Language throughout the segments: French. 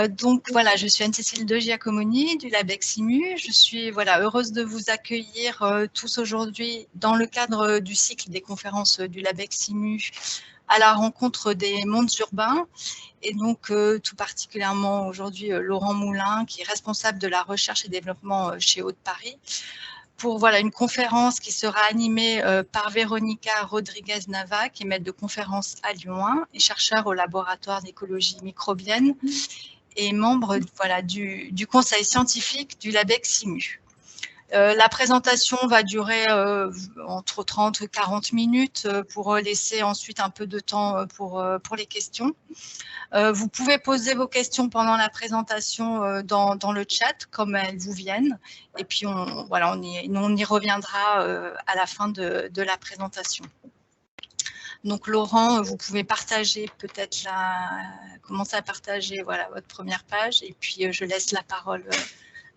Donc voilà, je suis Anne-Cécile de Giacomoni du LabEximu. Je suis heureuse de vous accueillir tous aujourd'hui dans le cadre du cycle des conférences du LabEximu à la rencontre des mondes urbains. Et donc tout particulièrement aujourd'hui Laurent Moulin, qui est responsable de la recherche et développement chez Haute-Paris, pour une conférence qui sera animée par Véronica Rodriguez-Nava, qui est maître de conférence à Lyon 1 et chercheur au laboratoire d'écologie microbienne et membre du conseil scientifique du LabEximu. La présentation va durer entre 30 et 40 minutes pour laisser ensuite un peu de temps pour les questions. Vous pouvez poser vos questions pendant la présentation dans le chat, comme elles vous viennent. Et puis, on y reviendra à la fin de la présentation. Donc, Laurent, vous pouvez partager peut-être commencer à partager votre première page. Et puis, je laisse la parole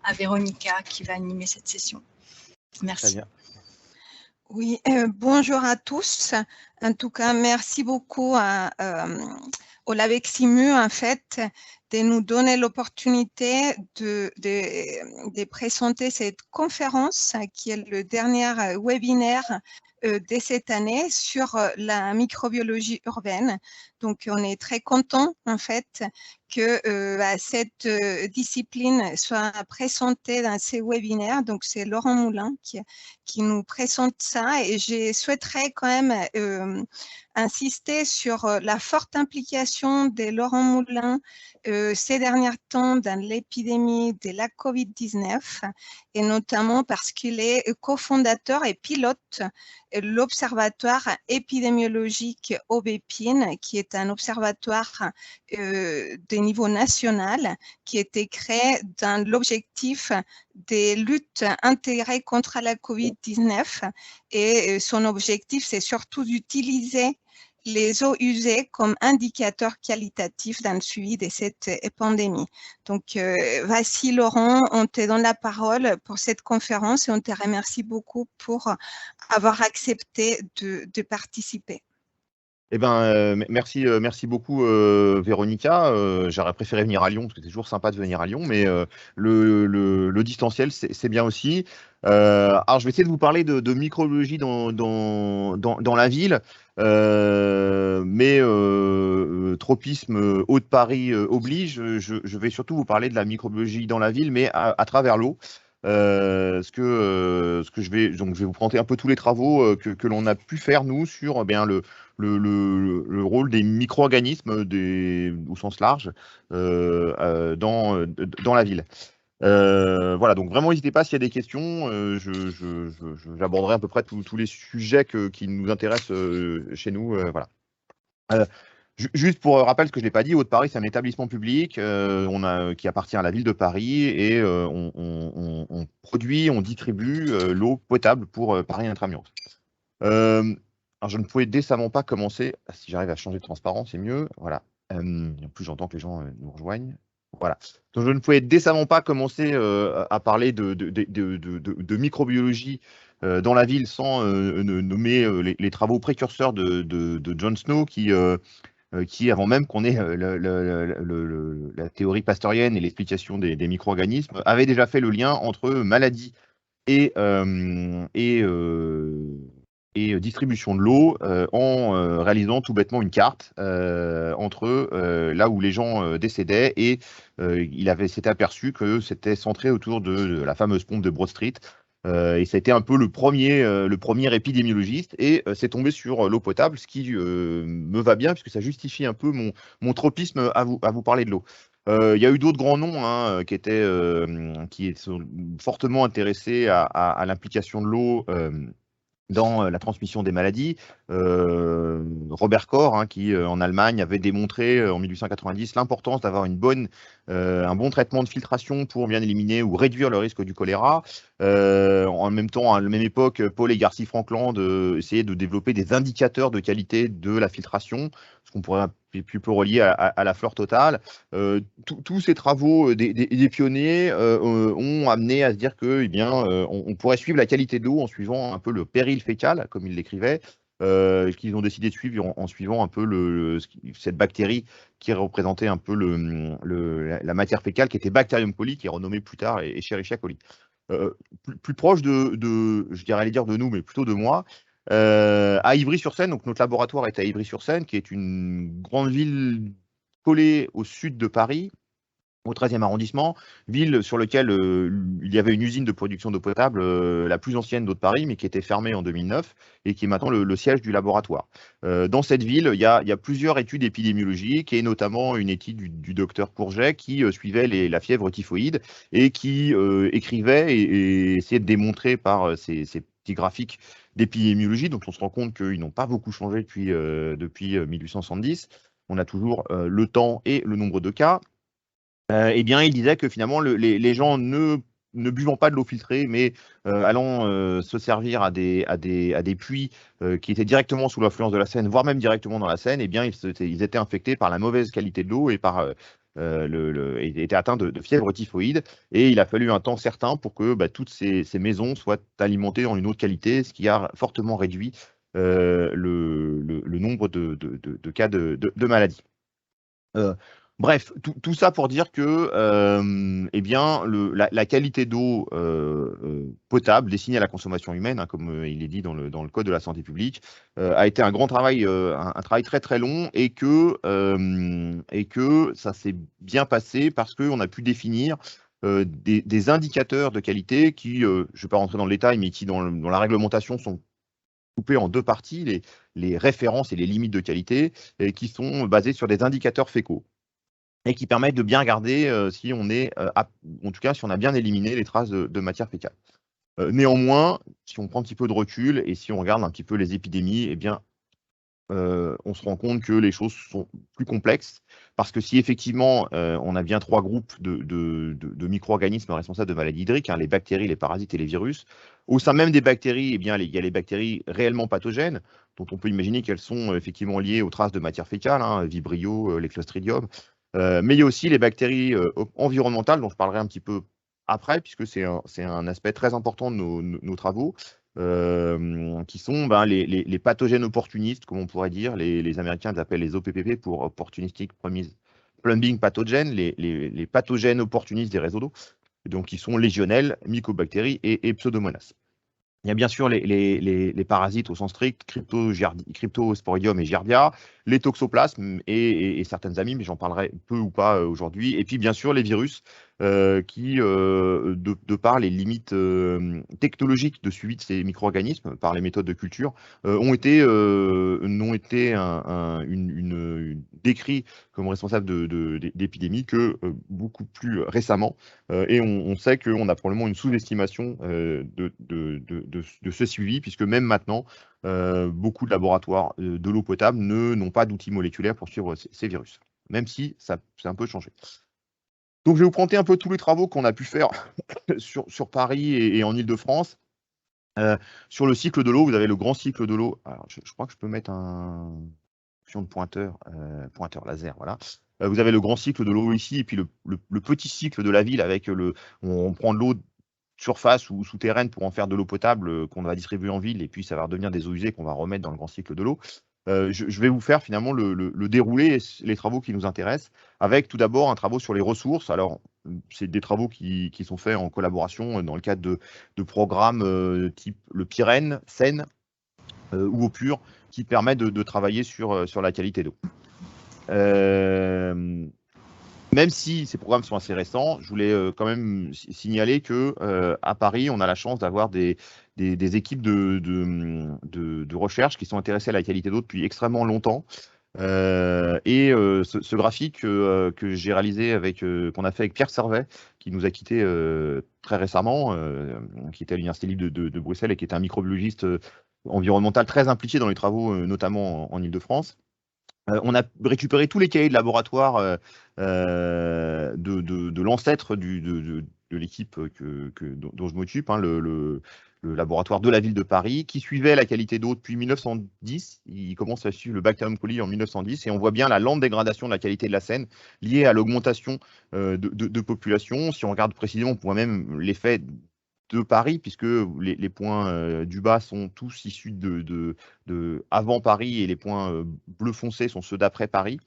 à Véronica qui va animer cette session. Merci. Très bien. Oui, bonjour à tous. En tout cas, merci beaucoup au LabEximu, en fait, de nous donner l'opportunité de présenter cette conférence qui est le dernier webinaire de cette année sur la microbiologie urbaine. Donc, on est très content, en fait, que cette discipline soit présentée dans ces webinaires. Donc, c'est Laurent Moulin qui nous présente ça et je souhaiterais quand même insister sur la forte implication de Laurent Moulin ces derniers temps dans l'épidémie de la COVID-19 et notamment parce qu'il est cofondateur et pilote l'Observatoire épidémiologique OBEPIN, qui est un observatoire de niveau national qui a été créé dans l'objectif des luttes intégrées contre la COVID-19 et son objectif, c'est surtout d'utiliser les eaux usées comme indicateur qualitatif dans le suivi de cette pandémie. Donc, voici Laurent, on te donne la parole pour cette conférence et on te remercie beaucoup pour avoir accepté de participer. Eh ben, merci beaucoup Véronica. J'aurais préféré venir à Lyon parce que c'est toujours sympa de venir à Lyon, mais le distanciel c'est bien aussi. Alors je vais essayer de vous parler de microbiologie dans la ville, mais tropisme Haut-de-Paris oblige. Je vais surtout vous parler de la microbiologie dans la ville, mais à travers l'eau. Je vais vous présenter un peu tous les travaux que l'on a pu faire nous sur le rôle des micro-organismes au sens large dans la ville. Voilà, donc vraiment n'hésitez pas s'il y a des questions, j'aborderai à peu près tous les sujets qui nous intéressent chez nous. Voilà. Juste pour rappel, ce que je ne l'ai pas dit, Haute-Paris, c'est un établissement public qui appartient à la ville de Paris et on produit, on distribue l'eau potable pour Paris Intramuros. Alors, je ne pouvais décemment pas commencer. Si j'arrive à changer de transparence, c'est mieux. Voilà. En plus, j'entends que les gens nous rejoignent. Voilà. Donc, je ne pouvais décemment pas commencer à parler de microbiologie dans la ville sans nommer les travaux précurseurs de John Snow qui, avant même qu'on ait la théorie pasteurienne et l'explication des micro-organismes, avait déjà fait le lien entre maladie et distribution de l'eau en réalisant tout bêtement une carte entre là où les gens décédaient et il s'était aperçu que c'était centré autour de la fameuse pompe de Broad Street. Et ça a été un peu le premier épidémiologiste et c'est tombé sur l'eau potable, ce qui me va bien puisque ça justifie un peu mon tropisme à vous parler de l'eau. Il y a eu d'autres grands noms hein, qui sont fortement intéressés à l'implication de l'eau dans la transmission des maladies. Robert Koch, hein, qui en Allemagne avait démontré en 1890 l'importance d'avoir un bon traitement de filtration pour bien éliminer ou réduire le risque du choléra. En même temps, à la même époque, Paul et Garcy Frankland essayaient de développer des indicateurs de qualité de la filtration, ce qu'on pourrait plutôt relier à la flore totale. Tous ces travaux des pionniers ont amené à se dire que, on pourrait suivre la qualité de l'eau en suivant un peu le péril fécal, comme il l'écrivait, qu'ils ont décidé de suivre en suivant un peu cette bactérie qui représentait un peu la matière fécale, qui était Bacterium coli, qui est renommée plus tard Escherichia coli. Plus proche je dirais aller dire de nous, mais plutôt de moi, à Ivry-sur-Seine. Donc notre laboratoire est à Ivry-sur-Seine, qui est une grande ville collée au sud de Paris, au 13e arrondissement, ville sur laquelle il y avait une usine de production d'eau potable, la plus ancienne d'eau de Paris, mais qui était fermée en 2009 et qui est maintenant le siège du laboratoire. Dans cette ville, il y a plusieurs études épidémiologiques et notamment une étude du docteur Courget qui suivait la fièvre typhoïde et qui écrivait et essayait de démontrer par ces petits graphiques d'épidémiologie, dont on se rend compte qu'ils n'ont pas beaucoup changé depuis 1870. On a toujours le temps et le nombre de cas. Eh bien, il disait que finalement, les gens ne buvant pas de l'eau filtrée, mais allant se servir à des puits qui étaient directement sous l'influence de la Seine, voire même directement dans la Seine, eh bien, ils étaient infectés par la mauvaise qualité de l'eau et étaient atteints de fièvre typhoïde. Et il a fallu un temps certain pour que toutes ces maisons soient alimentées en une eau de qualité, ce qui a fortement réduit le nombre de cas de maladie. Bref, tout ça pour dire que eh bien, la qualité d'eau potable destinée à la consommation humaine, hein, comme il est dit dans le Code de la santé publique, a été un grand travail, un travail très très long, et que ça s'est bien passé parce qu'on a pu définir des indicateurs de qualité qui, je ne vais pas rentrer dans le détail, mais qui dans la réglementation sont coupés en deux parties, les références et les limites de qualité, et qui sont basés sur des indicateurs fécaux, et qui permettent de bien regarder si on est, en tout cas, si on a bien éliminé les traces de matière fécale. Néanmoins, si on prend un petit peu de recul et si on regarde un petit peu les épidémies, eh bien, on se rend compte que les choses sont plus complexes, parce que si effectivement on a bien trois groupes de micro-organismes responsables de maladies hydriques, hein, les bactéries, les parasites et les virus, au sein même des bactéries, eh bien, il y a les bactéries réellement pathogènes, dont on peut imaginer qu'elles sont effectivement liées aux traces de matière fécale, hein, Vibrio, les Clostridium. Mais il y a aussi les bactéries environnementales, dont je parlerai un petit peu après, puisque c'est un aspect très important de nos travaux, qui sont les pathogènes opportunistes, comme on pourrait dire. Les Américains les appellent les OPPP pour Opportunistic Plumbing Pathogen, les pathogènes opportunistes des réseaux d'eau, donc qui sont légionnelles, mycobactéries et Pseudomonas. Il y a bien sûr les parasites au sens strict, Cryptosporidium et Giardia, les toxoplasmes et certaines amies, mais j'en parlerai peu ou pas aujourd'hui. Et puis bien sûr les virus qui, de par les limites technologiques de suivi de ces micro-organismes, par les méthodes de culture, n'ont été décrits comme responsables d'épidémies que beaucoup plus récemment. Et on sait qu'on a probablement une sous-estimation de ce suivi, puisque même maintenant, beaucoup de laboratoires de l'eau potable n'ont pas d'outils moléculaires pour suivre ces virus, même si ça s'est un peu changé. Donc, je vais vous présenter un peu tous les travaux qu'on a pu faire sur Paris et en Île-de-France. Sur le cycle de l'eau, vous avez le grand cycle de l'eau. Alors, je crois que je peux mettre un option de pointeur laser, voilà. Vous avez le grand cycle de l'eau ici, et puis le petit cycle de la ville avec on prend de l'eau de surface ou souterraine pour en faire de l'eau potable qu'on va distribuer en ville, et puis ça va redevenir des eaux usées qu'on va remettre dans le grand cycle de l'eau. Je vais vous faire finalement le déroulé, les travaux qui nous intéressent, avec tout d'abord un travaux sur les ressources. Alors, c'est des travaux qui sont faits en collaboration dans le cadre de programmes type le Pyrène, Seine ou Eau Pure, qui permettent de travailler sur la qualité d'eau. Même si ces programmes sont assez récents, je voulais quand même signaler que à Paris, on a la chance d'avoir des équipes de recherche qui sont intéressées à la qualité d'eau depuis extrêmement longtemps. Ce graphique que j'ai réalisé qu'on a fait avec Pierre Servet, qui nous a quittés très récemment, qui était à l'Université libre de Bruxelles et qui était un microbiologiste environnemental très impliqué dans les travaux, notamment en Île-de-France. On a récupéré tous les cahiers de laboratoire de l'ancêtre de l'équipe dont je m'occupe, hein, le laboratoire de la ville de Paris, qui suivait la qualité d'eau depuis 1910. Il commence à suivre le Bacterium coli en 1910, et on voit bien la lente dégradation de la qualité de la Seine liée à l'augmentation de population. Si on regarde précisément, on voit même l'effet de Paris, puisque les points du bas sont tous issus avant Paris et les points bleu foncé sont ceux d'après Paris.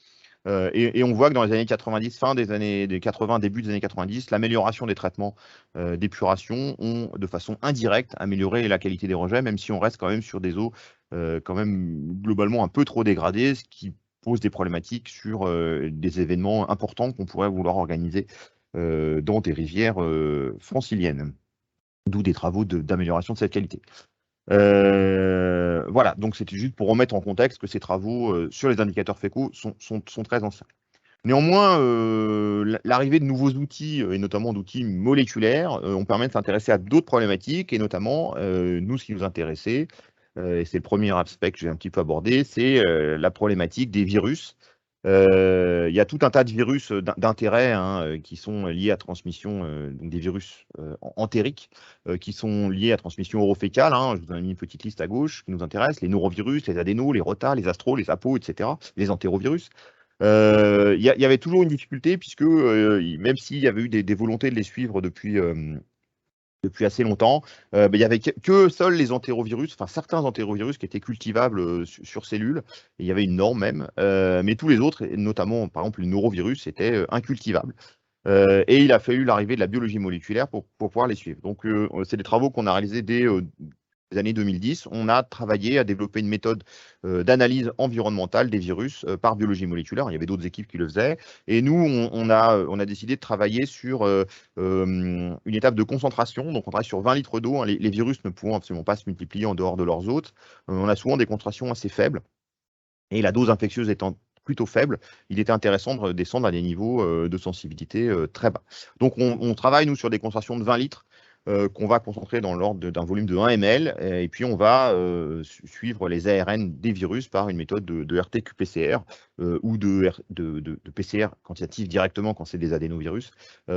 Et on voit que dans les années 90, fin des années 80, début des années 90, l'amélioration des traitements d'épuration ont de façon indirecte amélioré la qualité des rejets, même si on reste quand même sur des eaux quand même globalement un peu trop dégradées, ce qui pose des problématiques sur des événements importants qu'on pourrait vouloir organiser dans des rivières franciliennes, d'où des travaux d'amélioration de cette qualité. Voilà, donc c'était juste pour remettre en contexte que ces travaux sur les indicateurs fécaux sont très anciens. Néanmoins, l'arrivée de nouveaux outils, et notamment d'outils moléculaires, ont permis de s'intéresser à d'autres problématiques, et notamment, nous, ce qui nous intéressait, et c'est le premier aspect que j'ai un petit peu abordé, c'est la problématique des virus. Il y a tout un tas de virus d'intérêt hein, qui sont liés à transmission, donc des virus entériques qui sont liés à transmission orofécale. Hein. Je vous en ai mis une petite liste à gauche qui nous intéresse, les norovirus, les adénos, les rota, les astro, les apo, etc., les entérovirus. Il y avait toujours une difficulté puisque même s'il y avait eu des volontés de les suivre depuis assez longtemps, il n'y avait que seuls les entérovirus, enfin certains entérovirus qui étaient cultivables sur cellules, et il y avait une norme même, mais tous les autres, notamment par exemple les norovirus, étaient incultivables. Et il a fallu l'arrivée de la biologie moléculaire pour pouvoir les suivre. Donc c'est des travaux qu'on a réalisés dès les années 2010. On a travaillé à développer une méthode d'analyse environnementale des virus par biologie moléculaire. Il y avait d'autres équipes qui le faisaient. Et nous, on a décidé de travailler sur une étape de concentration. Donc on travaille sur 20 litres d'eau. Hein. Les virus ne pouvant absolument pas se multiplier en dehors de leurs hôtes. On a souvent des concentrations assez faibles. Et la dose infectieuse étant plutôt faible, il était intéressant de descendre à des niveaux de sensibilité très bas. Donc on travaille, nous, sur des concentrations de 20 litres qu'on va concentrer dans l'ordre d'un volume de 1 ml, et puis on va suivre les ARN des virus par une méthode de RT-qPCR ou de PCR quantitatif directement quand c'est des adénovirus,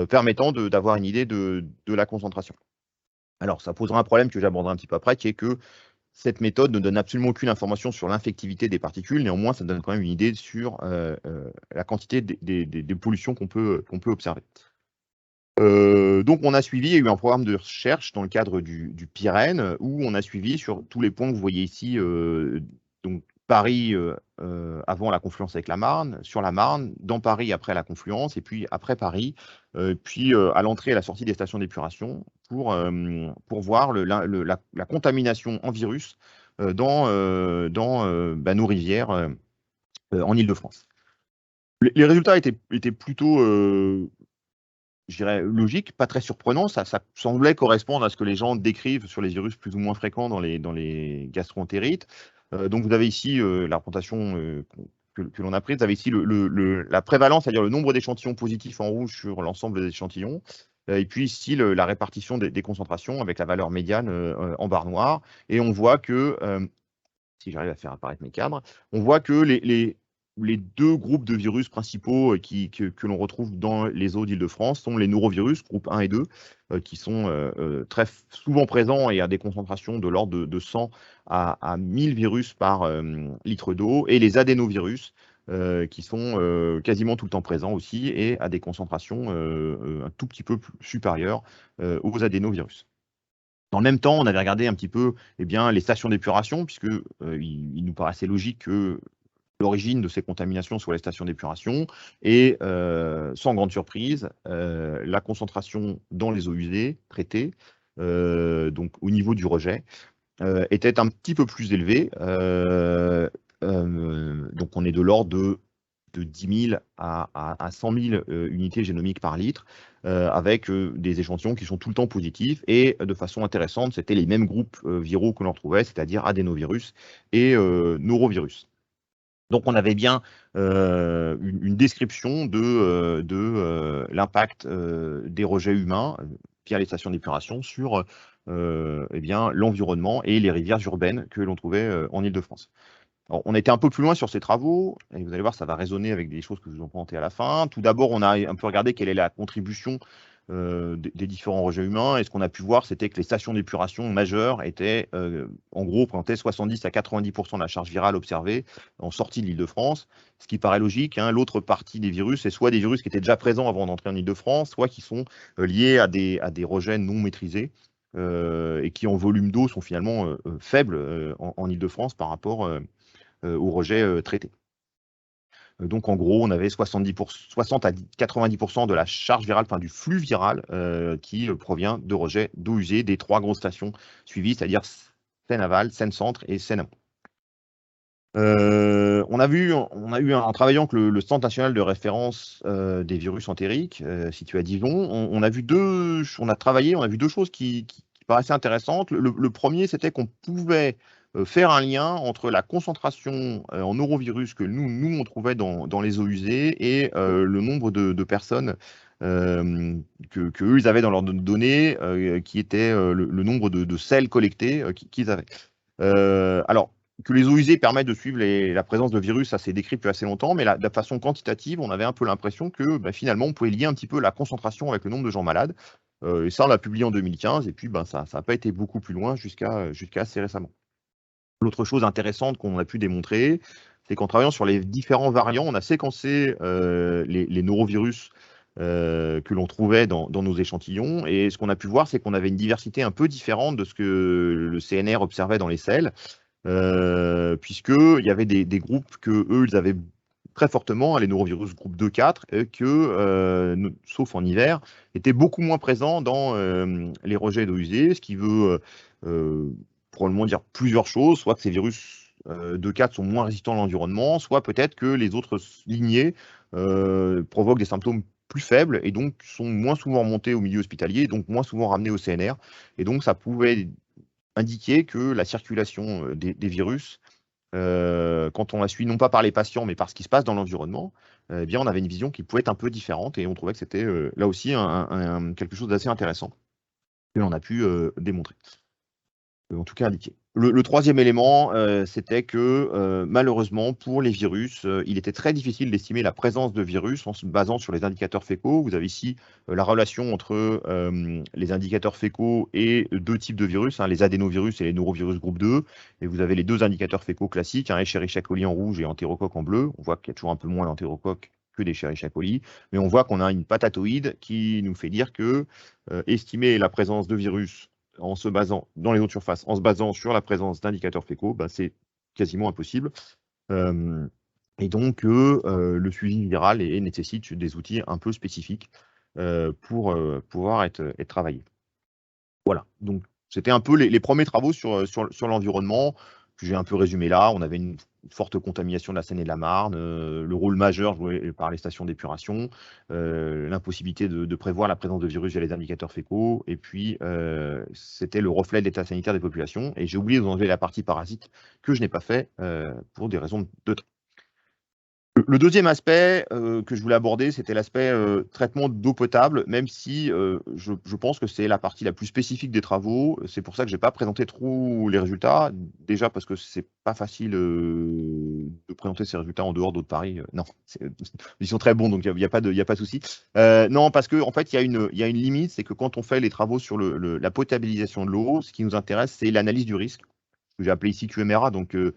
permettant d'avoir une idée de la concentration. Alors ça posera un problème que j'aborderai un petit peu après, qui est que cette méthode ne donne absolument aucune information sur l'infectivité des particules, néanmoins ça donne quand même une idée sur la quantité des pollutions qu'on peut observer. Donc on a suivi, il y a eu un programme de recherche dans le cadre du Pyrène, où on a suivi sur tous les points que vous voyez ici, donc Paris avant la confluence avec la Marne, sur la Marne, dans Paris après la confluence, et puis après Paris, puis à l'entrée et à la sortie des stations d'épuration, pour voir la contamination en virus dans nos rivières en Île-de-France. Les résultats étaient plutôt je dirais logique, pas très surprenant, ça semblait correspondre à ce que les gens décrivent sur les virus plus ou moins fréquents dans les gastro-entérites. Donc vous avez ici la représentation que l'on a prise, vous avez ici la prévalence, c'est-à-dire le nombre d'échantillons positifs en rouge sur l'ensemble des échantillons, et puis ici la répartition des concentrations avec la valeur médiane en barre noire, et on voit que, si j'arrive à faire apparaître mes cadres, on voit que les deux groupes de virus principaux que l'on retrouve dans les eaux d'Île-de-France sont les norovirus, groupe 1 et 2, qui sont très souvent présents et à des concentrations de l'ordre de 100 à 1000 virus par litre d'eau, et les adénovirus, qui sont quasiment tout le temps présents aussi, et à des concentrations un tout petit peu supérieures aux adénovirus. Dans le même temps, on avait regardé un petit peu les stations d'épuration, puisque il nous paraissait logique que l'origine de ces contaminations soit les stations d'épuration, et sans grande surprise, la concentration dans les eaux usées traitées, donc au niveau du rejet, était un petit peu plus élevée. Donc on est de l'ordre de 10 000 à 100 000 unités génomiques par litre, avec des échantillons qui sont tout le temps positifs, et de façon intéressante, c'était les mêmes groupes viraux que l'on retrouvait, c'est-à-dire adénovirus et norovirus. Donc on avait bien une description de l'impact des rejets humains via les stations d'épuration sur l'environnement et les rivières urbaines que l'on trouvait en Île-de-France. On a été un peu plus loin sur ces travaux, et vous allez voir, ça va résonner avec des choses que je vous ai présentées à la fin. Tout d'abord, on a un peu regardé quelle est la contribution des différents rejets humains, et ce qu'on a pu voir, c'était que les stations d'épuration majeures étaient, en gros, représentaient 70 à 90% de la charge virale observée en sortie de l'Île-de-France, ce qui paraît logique. Hein. L'autre partie des virus, c'est soit des virus qui étaient déjà présents avant d'entrer en Île-de-France, soit qui sont liés à des rejets non maîtrisés. et qui en volume d'eau sont finalement faibles en Île-de-France par rapport aux rejets traités. Donc en gros, on avait 60 à 90% de la charge virale, enfin du flux viral qui provient de rejets d'eau usée des 3 grosses stations suivies, c'est-à-dire Seine-Aval, Seine-Centre et Seine-Amont. On a eu, en travaillant avec le Centre national de référence des virus entériques, situé à Dijon, on a vu deux choses qui paraissaient intéressantes. Le premier, c'était qu'on pouvait faire un lien entre la concentration en norovirus que nous on trouvait dans les eaux usées et le nombre de personnes que eux ils avaient dans leurs données, qui était le nombre de sels collectés qu'ils avaient. Alors, que les eaux usées permettent de suivre la présence de virus, ça s'est décrit depuis assez longtemps, mais de façon quantitative, on avait un peu l'impression que finalement, on pouvait lier un petit peu la concentration avec le nombre de gens malades. Et ça, on l'a publié en 2015, et puis ça n'a pas été beaucoup plus loin jusqu'à assez récemment. L'autre chose intéressante qu'on a pu démontrer, c'est qu'en travaillant sur les différents variants, on a séquencé les norovirus que l'on trouvait dans nos échantillons. Et ce qu'on a pu voir, c'est qu'on avait une diversité un peu différente de ce que le CNR observait dans les selles, puisqu'il y avait des groupes que eux, ils avaient très fortement, les norovirus groupe 2-4, que, sauf en hiver, étaient beaucoup moins présents dans les rejets d'eau usée, ce qui veut probablement dire plusieurs choses, soit que ces virus 2-4 sont moins résistants à l'environnement, soit peut-être que les autres lignées provoquent des symptômes plus faibles et donc sont moins souvent remontés au milieu hospitalier, donc moins souvent ramenés au CNR. Et donc ça pouvait indiquer que la circulation des virus, quand on la suit non pas par les patients mais par ce qui se passe dans l'environnement, eh bien on avait une vision qui pouvait être un peu différente et on trouvait que c'était là aussi quelque chose d'assez intéressant que l'on a pu démontrer. En tout cas indiqué. Le troisième élément, c'était que malheureusement, pour les virus, il était très difficile d'estimer la présence de virus en se basant sur les indicateurs fécaux. Vous avez ici la relation entre les indicateurs fécaux et 2 types de virus, les adénovirus et les norovirus groupe 2. Et vous avez les 2 indicateurs fécaux classiques, Escherichia coli en rouge et entérocoque en bleu. On voit qu'il y a toujours un peu moins d'entérocoque que d'Escherichia coli, mais on voit qu'on a une patatoïde qui nous fait dire que estimer la présence de virus en se basant dans les eaux de surface, en se basant sur la présence d'indicateurs fécaux, c'est quasiment impossible. Et donc, le suivi viral nécessite des outils un peu spécifiques pour pouvoir être travaillés. Voilà, donc c'était un peu les premiers travaux sur l'environnement, que j'ai un peu résumé là. On avait une forte contamination de la Seine et de la Marne, le rôle majeur joué par les stations d'épuration, l'impossibilité de prévoir la présence de virus via les indicateurs fécaux, et puis c'était le reflet de l'état sanitaire des populations. Et j'ai oublié de vous enlever la partie parasite que je n'ai pas fait pour des raisons de temps. Le deuxième aspect que je voulais aborder, c'était l'aspect traitement d'eau potable, même si je pense que c'est la partie la plus spécifique des travaux. C'est pour ça que je n'ai pas présenté trop les résultats. Déjà parce que c'est pas facile de présenter ces résultats en dehors d'eau de Paris. Non, ils sont très bons, donc il n'y a pas de souci. Non, parce qu'en fait, il y a une limite, c'est que quand on fait les travaux sur la potabilisation de l'eau, ce qui nous intéresse, c'est l'analyse du risque, que j'ai appelé ici QMRA, donc le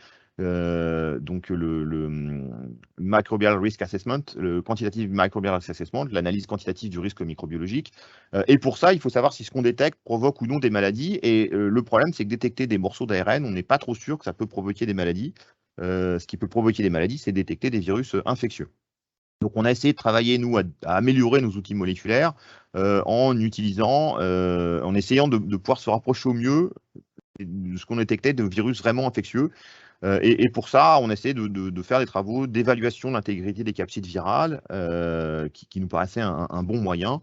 Microbial Risk Assessment, le Quantitative Microbial Risk Assessment, l'analyse quantitative du risque microbiologique. Et pour ça, il faut savoir si ce qu'on détecte provoque ou non des maladies. Et le problème, c'est que détecter des morceaux d'ARN, on n'est pas trop sûr que ça peut provoquer des maladies. Ce qui peut provoquer des maladies, c'est détecter des virus infectieux. Donc, on a essayé de travailler, nous, à améliorer nos outils moléculaires en essayant de pouvoir se rapprocher au mieux de ce qu'on détectait de virus vraiment infectieux. Et pour ça, on essaie de faire des travaux d'évaluation de l'intégrité des capsides virales, qui nous paraissait un bon moyen.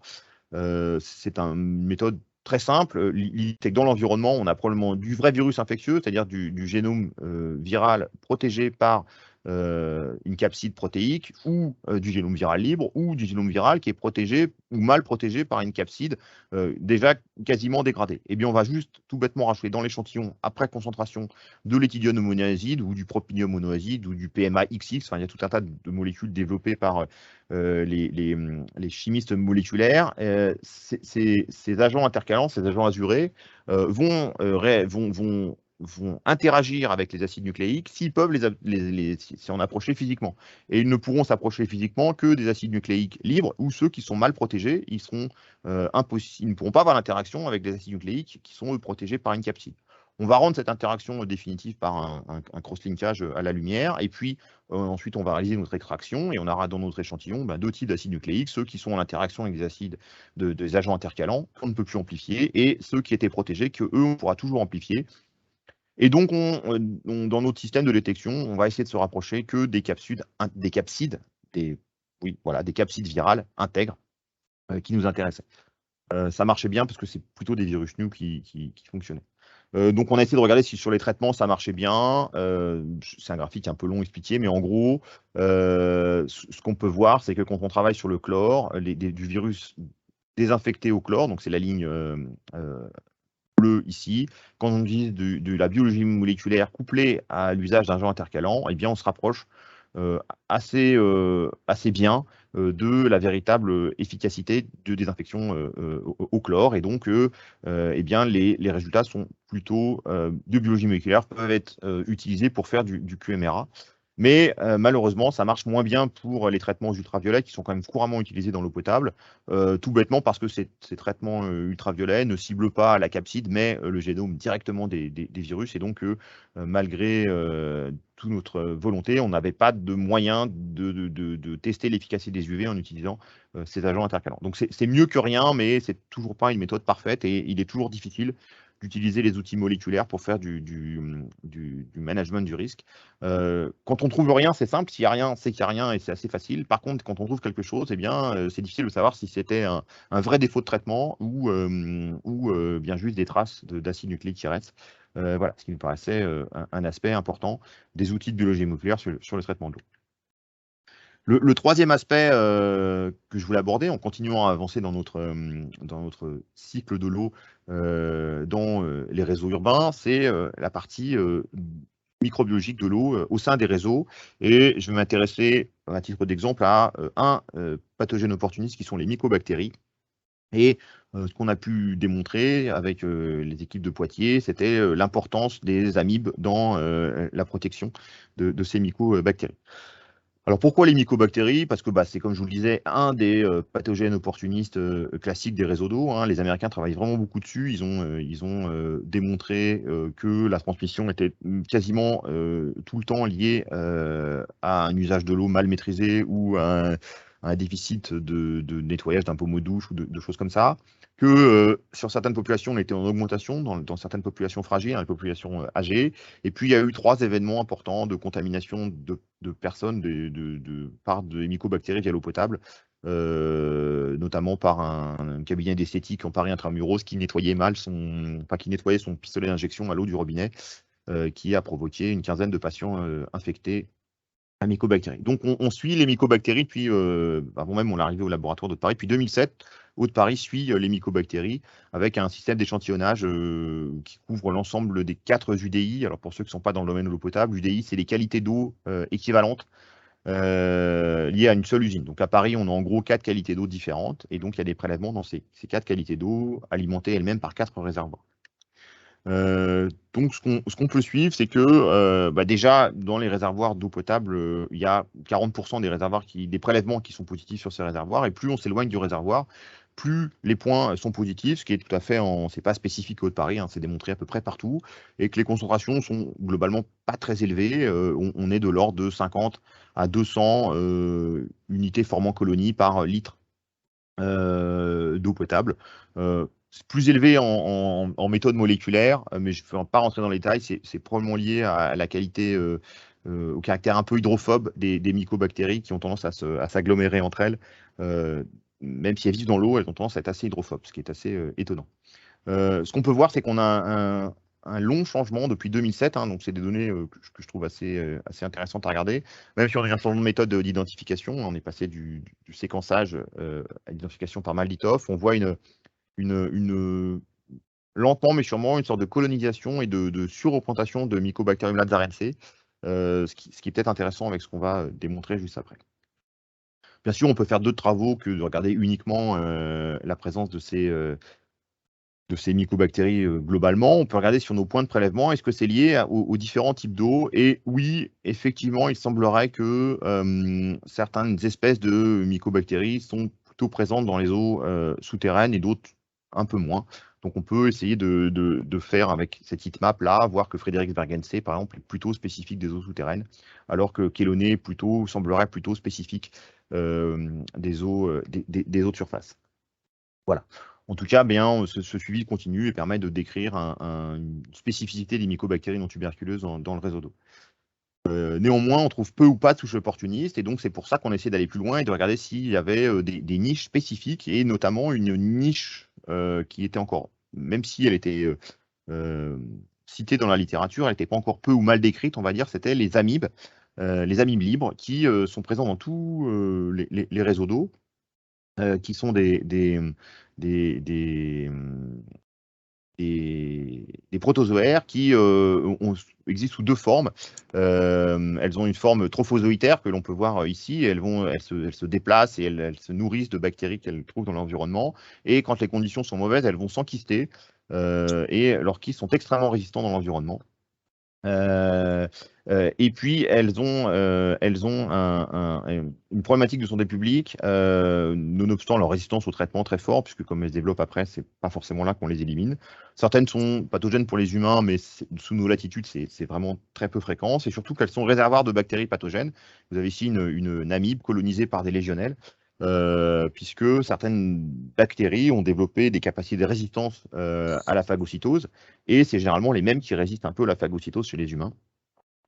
C'est une méthode très simple. L'idée, c'est que dans l'environnement, on a probablement du vrai virus infectieux, c'est-à-dire du génome viral protégé par une capside protéique, ou du génome viral libre, ou du génome viral qui est protégé ou mal protégé par une capside déjà quasiment dégradée. Eh bien, on va juste tout bêtement rajouter dans l'échantillon, après concentration, de l'éthidione monoazide, ou du propinium monoazide, ou du PMA-XX. Enfin, il y a tout un tas de molécules développées par les chimistes moléculaires. Ces agents intercalants, ces agents azurés, vont vont interagir avec les acides nucléiques s'ils peuvent s'en approcher physiquement. Et ils ne pourront s'approcher physiquement que des acides nucléiques libres ou ceux qui sont mal protégés. Ils ne pourront pas avoir l'interaction avec des acides nucléiques qui sont eux protégés par une capside. On va rendre cette interaction définitive par un cross-linkage à la lumière, et puis ensuite on va réaliser notre extraction, et on aura dans notre échantillon deux types d'acides nucléiques, ceux qui sont en interaction avec des acides des agents intercalants, qu'on ne peut plus amplifier, et ceux qui étaient protégés, qu'eux, on pourra toujours amplifier. Et donc, dans notre système de détection, on va essayer de se rapprocher que des capsides virales intègres qui nous intéressaient. Ça marchait bien parce que c'est plutôt des virus nus qui fonctionnaient. Donc, on a essayé de regarder si sur les traitements, ça marchait bien. C'est un graphique un peu long à expliquer, mais en gros, ce qu'on peut voir, c'est que quand on travaille sur le chlore, du virus désinfecté au chlore, donc c'est la ligne bleue ici, quand on utilise de la biologie moléculaire couplée à l'usage d'un agent intercalant, eh bien, on se rapproche assez bien de la véritable efficacité de désinfection au chlore. Et donc, eh bien, les résultats sont plutôt de biologie moléculaire, peuvent être utilisés pour faire du QMRA. Mais malheureusement, ça marche moins bien pour les traitements ultraviolets qui sont quand même couramment utilisés dans l'eau potable, tout bêtement parce que ces traitements ultraviolets ne ciblent pas la capside, mais le génome directement des virus. Et donc, malgré toute notre volonté, on n'avait pas de moyen de tester l'efficacité des UV en utilisant ces agents intercalants. Donc, c'est mieux que rien, mais c'est toujours pas une méthode parfaite, et il est toujours difficile d'utiliser les outils moléculaires pour faire du management du risque. Quand on trouve rien, c'est simple. S'il n'y a rien, c'est qu'il n'y a rien, et c'est assez facile. Par contre, quand on trouve quelque chose, eh bien, c'est difficile de savoir si c'était un vrai défaut de traitement ou bien juste des traces d'acide nucléique qui restent. Voilà, ce qui nous paraissait un aspect important des outils de biologie moléculaire sur le traitement de l'eau. Le troisième aspect que je voulais aborder, en continuant à avancer dans notre cycle de l'eau dans les réseaux urbains, c'est la partie microbiologique de l'eau au sein des réseaux. Et je vais m'intéresser, à titre d'exemple, à un pathogène opportuniste qui sont les mycobactéries. Et ce qu'on a pu démontrer avec les équipes de Poitiers, c'était l'importance des amibes dans la protection de ces mycobactéries. Alors pourquoi les mycobactéries? Parce que c'est, comme je vous le disais, un des pathogènes opportunistes classiques des réseaux d'eau. Les Américains travaillent vraiment beaucoup dessus. Ils ont démontré que la transmission était quasiment tout le temps liée à un usage de l'eau mal maîtrisé ou à un déficit de nettoyage d'un pommeau de douche ou de choses comme ça. Que sur certaines populations, on était en augmentation, dans certaines populations fragiles, les populations âgées. Et puis, il y a eu 3 événements importants de contamination de personnes par des mycobactéries via l'eau potable, notamment par un cabinet d'esthétique en Paris intramuros qui nettoyait son pistolet d'injection à l'eau du robinet, qui a provoqué une quinzaine de patients infectés à mycobactéries. Donc, on suit les mycobactéries depuis, avant même mon arrivée au laboratoire d'Haute-Paris, depuis 2007. Haute-Paris suit les mycobactéries avec un système d'échantillonnage qui couvre l'ensemble des 4 UDI. Alors, pour ceux qui ne sont pas dans le domaine de l'eau potable, UDI, c'est les qualités d'eau équivalentes liées à une seule usine. Donc, à Paris, on a en gros 4 qualités d'eau différentes. Et donc, il y a des prélèvements dans ces 4 qualités d'eau alimentées elles-mêmes par 4 réservoirs. Donc, ce qu'on peut suivre, c'est que déjà, dans les réservoirs d'eau potable, il y a 40% des prélèvements qui sont positifs sur ces réservoirs. Et plus on s'éloigne du réservoir, plus les points sont positifs, ce qui est tout à fait, c'est pas spécifique au Haut-de-Paris, c'est démontré à peu près partout, et que les concentrations sont globalement pas très élevées. On est de l'ordre de 50 à 200 unités formant colonie par litre d'eau potable. C'est plus élevé en méthode moléculaire, mais je ne vais pas rentrer dans les détails. C'est probablement lié à la qualité, au caractère un peu hydrophobe des mycobactéries qui ont tendance à s'agglomérer entre elles. Même si elles vivent dans l'eau, elles ont tendance à être assez hydrophobes, ce qui est assez étonnant. Ce qu'on peut voir, c'est qu'on a un long changement depuis 2007. Donc, c'est des données que je trouve assez intéressantes à regarder. Même si on a un changement de méthode d'identification, on est passé du séquençage à l'identification par Malditoff. On voit lentement mais sûrement une sorte de colonisation et de surreprésentation de Mycobacterium lazarensii, ce qui est peut-être intéressant avec ce qu'on va démontrer juste après. Bien sûr, on peut faire d'autres travaux que de regarder uniquement la présence de ces ces mycobactéries globalement. On peut regarder sur nos points de prélèvement, est-ce que c'est lié aux différents types d'eau? Et oui, effectivement, il semblerait que certaines espèces de mycobactéries sont plutôt présentes dans les eaux souterraines et d'autres un peu moins. Donc on peut essayer de faire avec cette heatmap là, voir que Frederick Bergensé, par exemple, est plutôt spécifique des eaux souterraines, alors que Chéloné semblerait plutôt spécifique des eaux de surface. Voilà. En tout cas, bien, ce suivi continue et permet de décrire une spécificité des mycobactéries non tuberculeuses dans le réseau d'eau. Néanmoins, on trouve peu ou pas de souches opportunistes, et donc c'est pour ça qu'on essaie d'aller plus loin et de regarder s'il y avait des niches spécifiques, et notamment une niche qui était encore, même si elle était citée dans la littérature, elle n'était pas encore peu ou mal décrite, on va dire, c'était les amibes libres, qui sont présents dans tous les réseaux d'eau, qui sont des protozoaires qui existent sous deux formes. Elles ont une forme trophozoïtaire que l'on peut voir ici. Elles se déplacent et elles se nourrissent de bactéries qu'elles trouvent dans l'environnement. Et quand les conditions sont mauvaises, elles vont s'enkyster et leurs kystes sont extrêmement résistants dans l'environnement. Et puis elles ont une problématique de santé publique, nonobstant leur résistance au traitement très fort, puisque comme elles se développent après, c'est pas forcément là qu'on les élimine. Certaines sont pathogènes pour les humains, mais sous nos latitudes, c'est vraiment très peu fréquent. C'est surtout qu'elles sont réservoirs de bactéries pathogènes. Vous avez ici une amibe colonisée par des légionelles. Puisque certaines bactéries ont développé des capacités de résistance à la phagocytose, et c'est généralement les mêmes qui résistent un peu à la phagocytose chez les humains.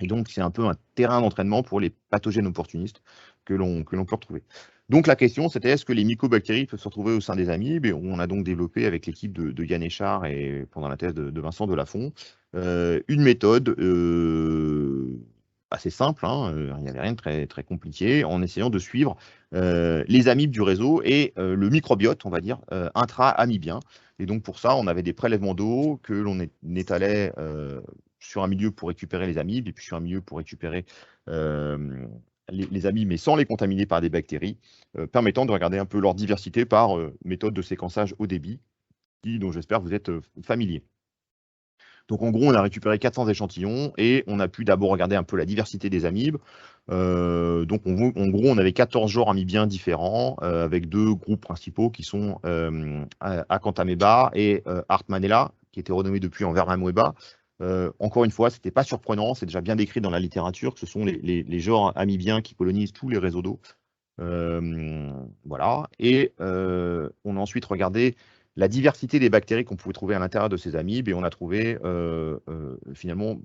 Et donc, c'est un peu un terrain d'entraînement pour les pathogènes opportunistes que l'on peut retrouver. Donc, la question, c'était est-ce que les mycobactéries peuvent se retrouver au sein des amibes? Et on a donc développé avec l'équipe de Yann Echard et pendant la thèse de Vincent Delafont une méthode assez simple, hein, il n'y avait rien de très, très compliqué, en essayant de suivre les amibes du réseau et le microbiote, on va dire, intra-amibien. Et donc pour ça, on avait des prélèvements d'eau que l'on étalait sur un milieu pour récupérer les amibes, et puis sur un milieu pour récupérer les amibes, mais sans les contaminer par des bactéries, permettant de regarder un peu leur diversité par méthode de séquençage haut débit, dont j'espère vous êtes familier. Donc en gros, on a récupéré 400 échantillons et on a pu d'abord regarder un peu la diversité des amibes. Donc en gros, on avait 14 genres amibiens différents avec deux groupes principaux qui sont Acanthamoeba et Hartmanella, qui étaient renommés depuis en Vermamoeba. Encore une fois, ce n'était pas surprenant, c'est déjà bien décrit dans la littérature que ce sont les genres amibiens qui colonisent tous les réseaux d'eau. Voilà. Et on a ensuite regardé la diversité des bactéries qu'on pouvait trouver à l'intérieur de ces amibes, et on a trouvé finalement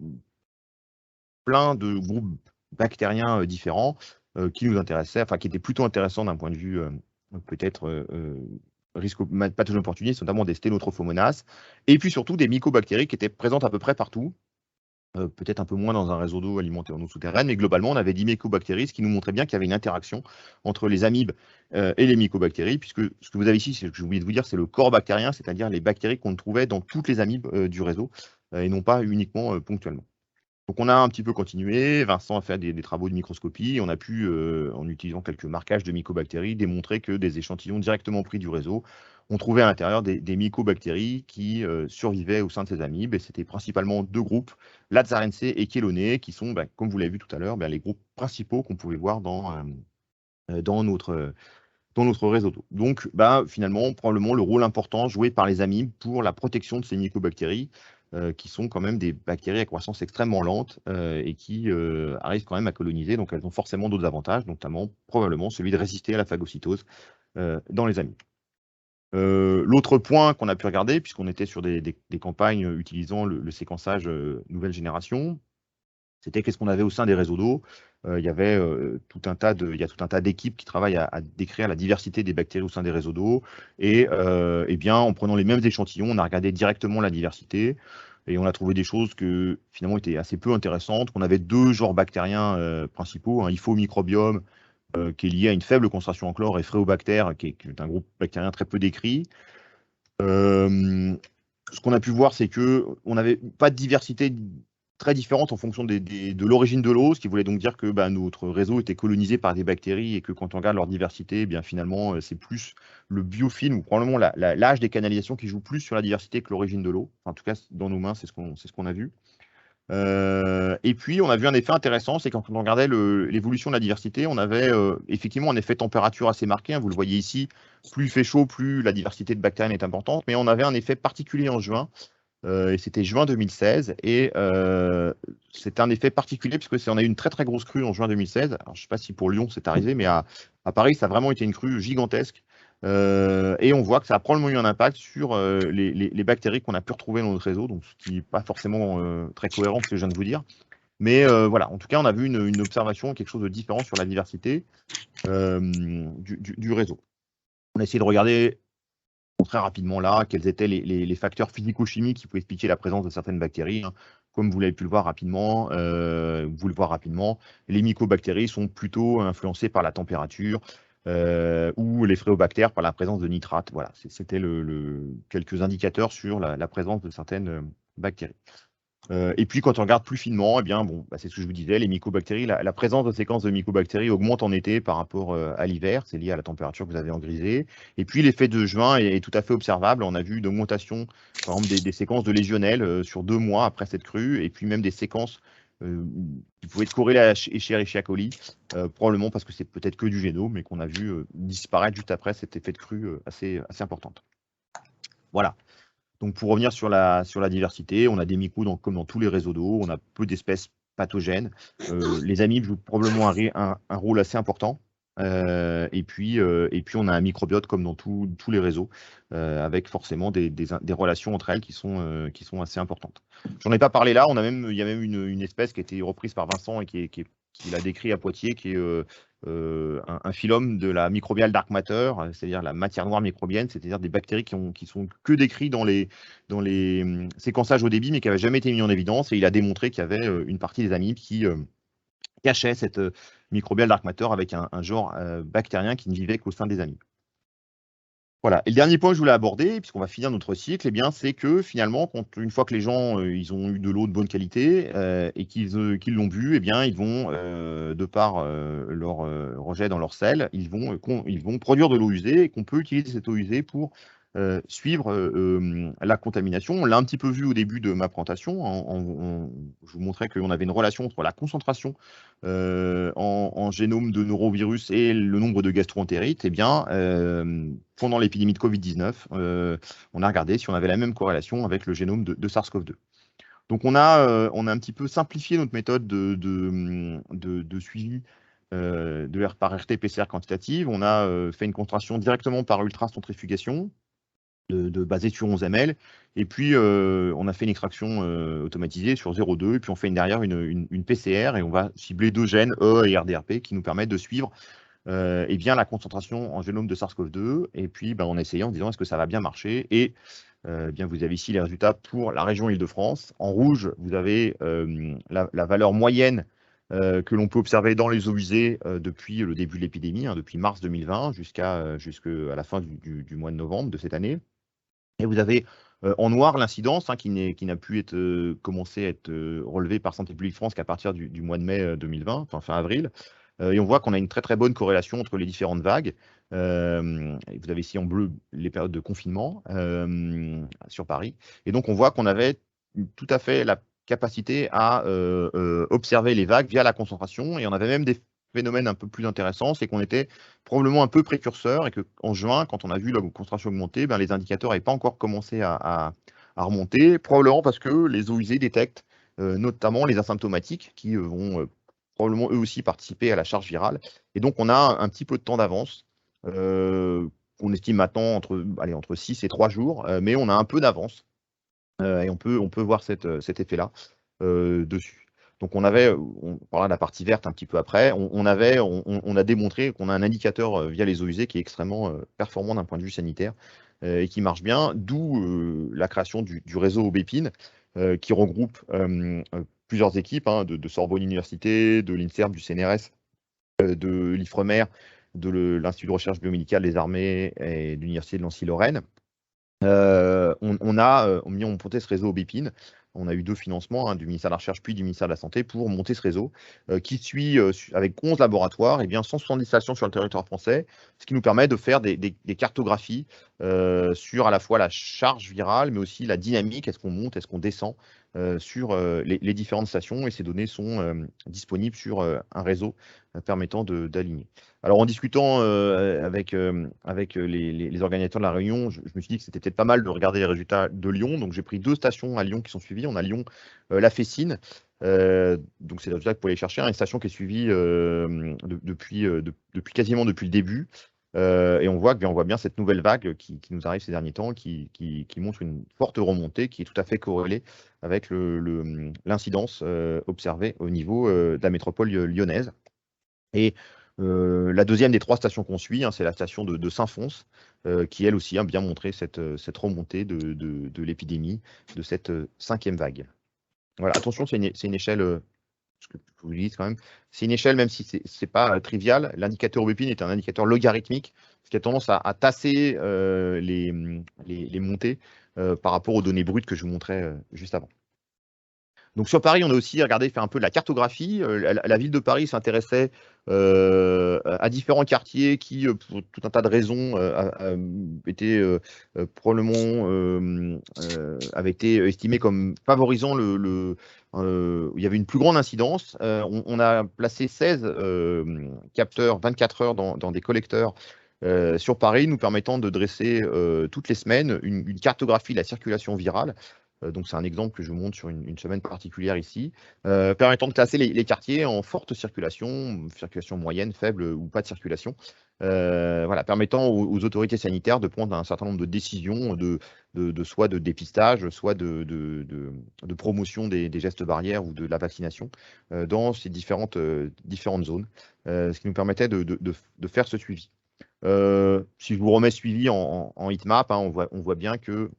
plein de groupes bactériens différents qui nous intéressaient, enfin qui étaient plutôt intéressants d'un point de vue peut-être risque pathogène opportuniste, notamment des sténotrophomonas, et puis surtout des mycobactéries qui étaient présentes à peu près partout. Peut-être un peu moins dans un réseau d'eau alimenté en eau souterraine, mais globalement, on avait 10 mycobactéries, ce qui nous montrait bien qu'il y avait une interaction entre les amibes et les mycobactéries, puisque ce que vous avez ici, c'est ce que j'ai oublié de vous dire, c'est le corps bactérien, c'est-à-dire les bactéries qu'on trouvait dans toutes les amibes du réseau, et non pas uniquement ponctuellement. Donc on a un petit peu continué, Vincent a fait des travaux de microscopie, et on a pu, en utilisant quelques marquages de mycobactéries, démontrer que des échantillons directement pris du réseau, on trouvait à l'intérieur des mycobactéries qui survivaient au sein de ces amibes, et c'était principalement deux groupes, Lazarense et Chéloné, qui sont, comme vous l'avez vu tout à l'heure, les groupes principaux qu'on pouvait voir dans notre réseau d'eau. Donc finalement, probablement le rôle important joué par les amibes pour la protection de ces mycobactéries, qui sont quand même des bactéries à croissance extrêmement lente et qui arrivent quand même à coloniser, donc elles ont forcément d'autres avantages, notamment probablement celui de résister à la phagocytose dans les amibes. L'autre point qu'on a pu regarder, puisqu'on était sur des campagnes utilisant le séquençage nouvelle génération, c'était qu'est-ce qu'on avait au sein des réseaux d'eau. Il y a tout un tas d'équipes qui travaillent à décrire la diversité des bactéries au sein des réseaux d'eau. Et bien, en prenant les mêmes échantillons, on a regardé directement la diversité. Et on a trouvé des choses que finalement étaient assez peu intéressantes. On avait deux genres bactériens principaux, un hyphomicrobiome, qui est lié à une faible concentration en chlore, et Phréobactère, qui est un groupe bactérien très peu décrit. Ce qu'on a pu voir, c'est qu'on n'avait pas de diversité très différentes en fonction de l'origine de l'eau, ce qui voulait donc dire que notre réseau était colonisé par des bactéries et que quand on regarde leur diversité, eh bien finalement, c'est plus le biofilm ou probablement l'âge des canalisations qui joue plus sur la diversité que l'origine de l'eau. Enfin, en tout cas, dans nos mains, c'est ce qu'on a vu. Et puis, on a vu un effet intéressant, c'est quand on regardait l'évolution de la diversité, on avait effectivement un effet température assez marqué. Hein, vous le voyez ici, plus il fait chaud, plus la diversité de bactéries est importante. Mais on avait un effet particulier en juin. Et c'était juin 2016, et c'était un effet particulier puisque on a eu une très très grosse crue en juin 2016. Alors, je ne sais pas si pour Lyon c'est arrivé, mais à Paris, ça a vraiment été une crue gigantesque. Et on voit que ça a probablement eu un impact sur les bactéries qu'on a pu retrouver dans notre réseau, donc ce qui n'est pas forcément très cohérent ce que je viens de vous dire. Mais voilà, en tout cas, on a vu une observation, quelque chose de différent sur la diversité du réseau. On a essayé de regarder très rapidement là quels étaient les facteurs physico-chimiques qui pouvaient expliquer la présence de certaines bactéries. Hein. Comme vous l'avez pu le voir rapidement, les mycobactéries sont plutôt influencées par la température ou les phréobactères par la présence de nitrates. Voilà, c'était quelques indicateurs sur la présence de certaines bactéries. Et puis, quand on regarde plus finement, eh bien, bon, c'est ce que je vous disais, les mycobactéries, la présence de séquences de mycobactéries augmente en été par rapport à l'hiver, c'est lié à la température que vous avez en grisé. Et puis, l'effet de juin est tout à fait observable. On a vu une augmentation, par exemple, des séquences de légionnelles sur 2 mois après cette crue, et puis même des séquences qui pouvaient être corrélées à Escherichia coli, probablement parce que c'est peut-être que du génome, mais qu'on a vu disparaître juste après cet effet de crue assez importante. Voilà. Donc, pour revenir sur la diversité, on a des mycos comme dans tous les réseaux d'eau, on a peu d'espèces pathogènes. Les amibes jouent probablement un rôle assez important. Et puis, on a un microbiote comme dans tous les réseaux, avec forcément des relations entre elles qui sont assez importantes. J'en ai pas parlé là, il y a même une espèce qui a été reprise par Vincent et qui l'a décrit à Poitiers, qui est un phylum de la microbiale dark matter, c'est-à-dire la matière noire microbienne, c'est-à-dire des bactéries qui sont que décrites dans les séquençages au débit, mais qui n'avaient jamais été mis en évidence. Et il a démontré qu'il y avait une partie des amibes qui cachait cette microbiale dark matter avec un genre bactérien qui ne vivait qu'au sein des amibes. Voilà. Et le dernier point que je voulais aborder, puisqu'on va finir notre cycle, eh bien, c'est que finalement, une fois que les gens ils ont eu de l'eau de bonne qualité et qu'ils l'ont bu, eh bien, ils vont, de par leur rejet dans leur sel, ils vont produire de l'eau usée et qu'on peut utiliser cette eau usée pour suivre la contamination. On l'a un petit peu vu au début de ma présentation. Je vous montrais qu'on avait une relation entre la concentration en génome de norovirus et le nombre de gastroentérites. Eh bien, pendant l'épidémie de Covid-19, on a regardé si on avait la même corrélation avec le génome de SARS-CoV-2. Donc, on a un petit peu simplifié notre méthode de suivi par RT-PCR quantitative. On a fait une concentration directement par ultracentrifugation basée sur 11 ml. Et puis, on a fait une extraction automatisée sur 0,2. Et puis, on fait derrière une PCR et on va cibler 2 gènes, E et RDRP, qui nous permettent de suivre eh bien, la concentration en génome de SARS-CoV-2. Et puis, en essayant, en disant est-ce que ça va bien marcher. Et bien, vous avez ici les résultats pour la région Île-de-France. En rouge, vous avez la valeur moyenne que l'on peut observer dans les eaux usées depuis le début de l'épidémie, hein, depuis mars 2020 jusqu'à la fin du mois de novembre de cette année. Et vous avez en noir l'incidence qui n'a pu commencer à être relevée par Santé publique France qu'à partir du mois de mai 2020, enfin fin avril. Et on voit qu'on a une très très bonne corrélation entre les différentes vagues. Vous avez ici en bleu les périodes de confinement sur Paris. Et donc on voit qu'on avait tout à fait la capacité à observer les vagues via la concentration. Et on avait même des phénomène un peu plus intéressant, c'est qu'on était probablement un peu précurseur et qu'en juin, quand on a vu la concentration augmenter, les indicateurs n'avaient pas encore commencé à remonter, probablement parce que les eaux usées détectent notamment les asymptomatiques qui vont probablement eux aussi participer à la charge virale. Et donc, on a un petit peu de temps d'avance, qu'on estime maintenant entre 6 et 3 jours, mais on a un peu d'avance et on peut voir cet effet-là dessus. Donc, on parlera de la partie verte un petit peu après, on a démontré qu'on a un indicateur via les eaux usées qui est extrêmement performant d'un point de vue sanitaire et qui marche bien, d'où la création du réseau Aubépine qui regroupe plusieurs équipes de Sorbonne Université, de l'INSERM, du CNRS, de l'IFREMER, de l'Institut de recherche biomédicale des armées et de l'Université de Nancy-Lorraine. On a mis en place ce réseau Aubépine On a eu 2 financements, du ministère de la Recherche puis du ministère de la Santé, pour monter ce réseau qui suit, avec 11 laboratoires, 170 stations sur le territoire français, ce qui nous permet de faire des cartographies sur à la fois la charge virale, mais aussi la dynamique, est-ce qu'on monte, est-ce qu'on descend sur les différentes stations, et ces données sont disponibles sur un réseau permettant d'aligner. Alors, en discutant avec les organisateurs de la réunion, je me suis dit que c'était peut-être pas mal de regarder les résultats de Lyon. Donc, j'ai pris 2 stations à Lyon qui sont suivies. On a Lyon, la Fessine. Donc, c'est le résultat que vous pouvez aller chercher. Une station qui est suivie depuis quasiment depuis le début. Et on voit bien cette nouvelle vague qui nous arrive ces derniers temps, qui montre une forte remontée qui est tout à fait corrélée avec l'incidence observée au niveau de la métropole lyonnaise. Et la deuxième des 3 stations qu'on suit, c'est la station de Saint-Fons, qui elle aussi a bien montré cette remontée de l'épidémie, de cette 5e vague. Voilà, attention, c'est une échelle, ce que je vous dis quand même, c'est une échelle, même si ce n'est pas trivial. L'indicateur Aubépine est un indicateur logarithmique, ce qui a tendance à tasser les montées par rapport aux données brutes que je vous montrais juste avant. Donc sur Paris, on a aussi regardé, fait un peu de la cartographie. La ville de Paris s'intéressait à différents quartiers qui, pour tout un tas de raisons, étaient probablement avaient été estimés comme favorisant il y avait une plus grande incidence. On a placé 16 capteurs 24 heures dans des collecteurs sur Paris, nous permettant de dresser toutes les semaines une cartographie de la circulation virale. Donc, c'est un exemple que je vous montre sur une semaine particulière ici, permettant de classer les quartiers en forte circulation moyenne, faible ou pas de circulation. Voilà, permettant aux autorités sanitaires de prendre un certain nombre de décisions, soit de dépistage, soit de promotion des gestes barrières ou de la vaccination dans ces différentes zones, ce qui nous permettait de faire ce suivi. Si je vous remets suivi en heatmap, on voit bien que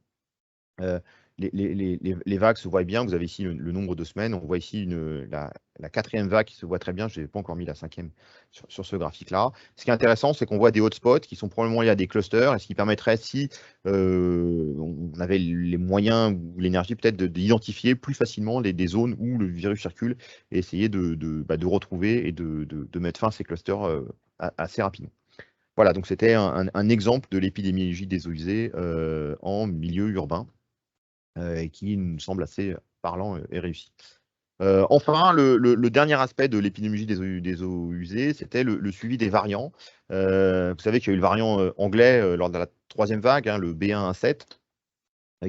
les vagues se voient bien. Vous avez ici le nombre de semaines. On voit ici la 4e vague qui se voit très bien. Je n'ai pas encore mis la 5e sur ce graphique-là. Ce qui est intéressant, c'est qu'on voit des hotspots qui sont probablement liés à des clusters, et ce qui permettrait, si on avait les moyens ou l'énergie peut-être d'identifier plus facilement des zones où le virus circule, et essayer de retrouver et de mettre fin à ces clusters assez rapidement. Voilà, donc c'était un exemple de l'épidémiologie des eaux usées en milieu urbain, et qui nous semble assez parlant et réussi. Enfin, le dernier aspect de l'épidémiologie des eaux usées, c'était le suivi des variants. Vous savez qu'il y a eu le variant anglais lors de la 3e vague, le B117,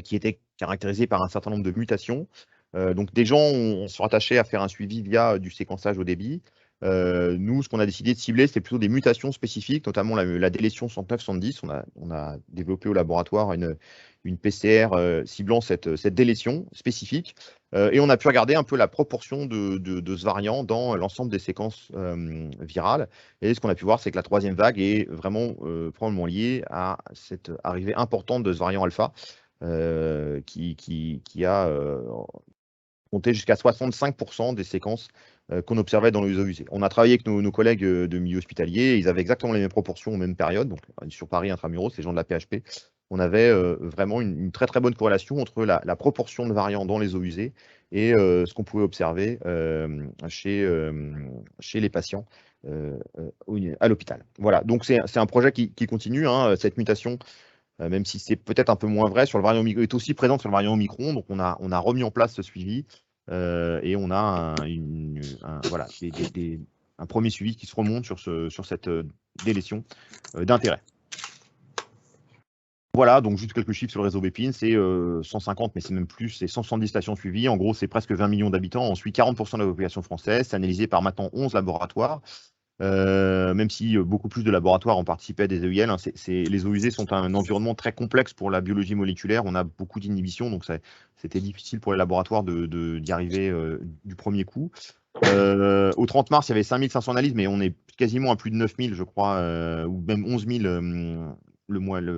qui était caractérisé par un certain nombre de mutations. Donc des gens ont se rattaché à faire un suivi via du séquençage au débit. Nous, ce qu'on a décidé de cibler, c'est plutôt des mutations spécifiques, notamment la délétion 109-110. On a développé au laboratoire une PCR ciblant cette délétion spécifique. Et on a pu regarder un peu la proportion de ce variant dans l'ensemble des séquences virales. Et ce qu'on a pu voir, c'est que la 3e vague est vraiment probablement liée à cette arrivée importante de ce variant alpha, qui a compté jusqu'à 65% des séquences qu'on observait dans les eaux usées. On a travaillé avec nos collègues de milieu hospitalier. Ils avaient exactement les mêmes proportions aux mêmes périodes. Donc, sur Paris intramuros, les gens de la PHP, on avait vraiment une très très bonne corrélation entre la proportion de variants dans les eaux usées et ce qu'on pouvait observer chez les patients à l'hôpital. Voilà, donc c'est un projet qui continue. Cette mutation, même si c'est peut-être un peu moins vrai sur le variant Omicron, est aussi présente sur le variant Omicron. Donc on a remis en place ce suivi et on a un premier suivi qui se remonte sur cette délétion d'intérêt. Voilà, donc juste quelques chiffres sur le réseau Aubépine, c'est 150, mais c'est même plus, c'est 170 stations suivies. En gros, c'est presque 20 millions d'habitants. On suit 40% de la population française. C'est analysé par maintenant 11 laboratoires. Même si beaucoup plus de laboratoires ont participé à des EIL, les eaux usées sont un environnement très complexe pour la biologie moléculaire. On a beaucoup d'inhibitions, donc c'était difficile pour les laboratoires d'y arriver du premier coup. Au 30 mars, il y avait 5500 analyses, mais on est quasiment à plus de 9000, je crois, ou même 11 000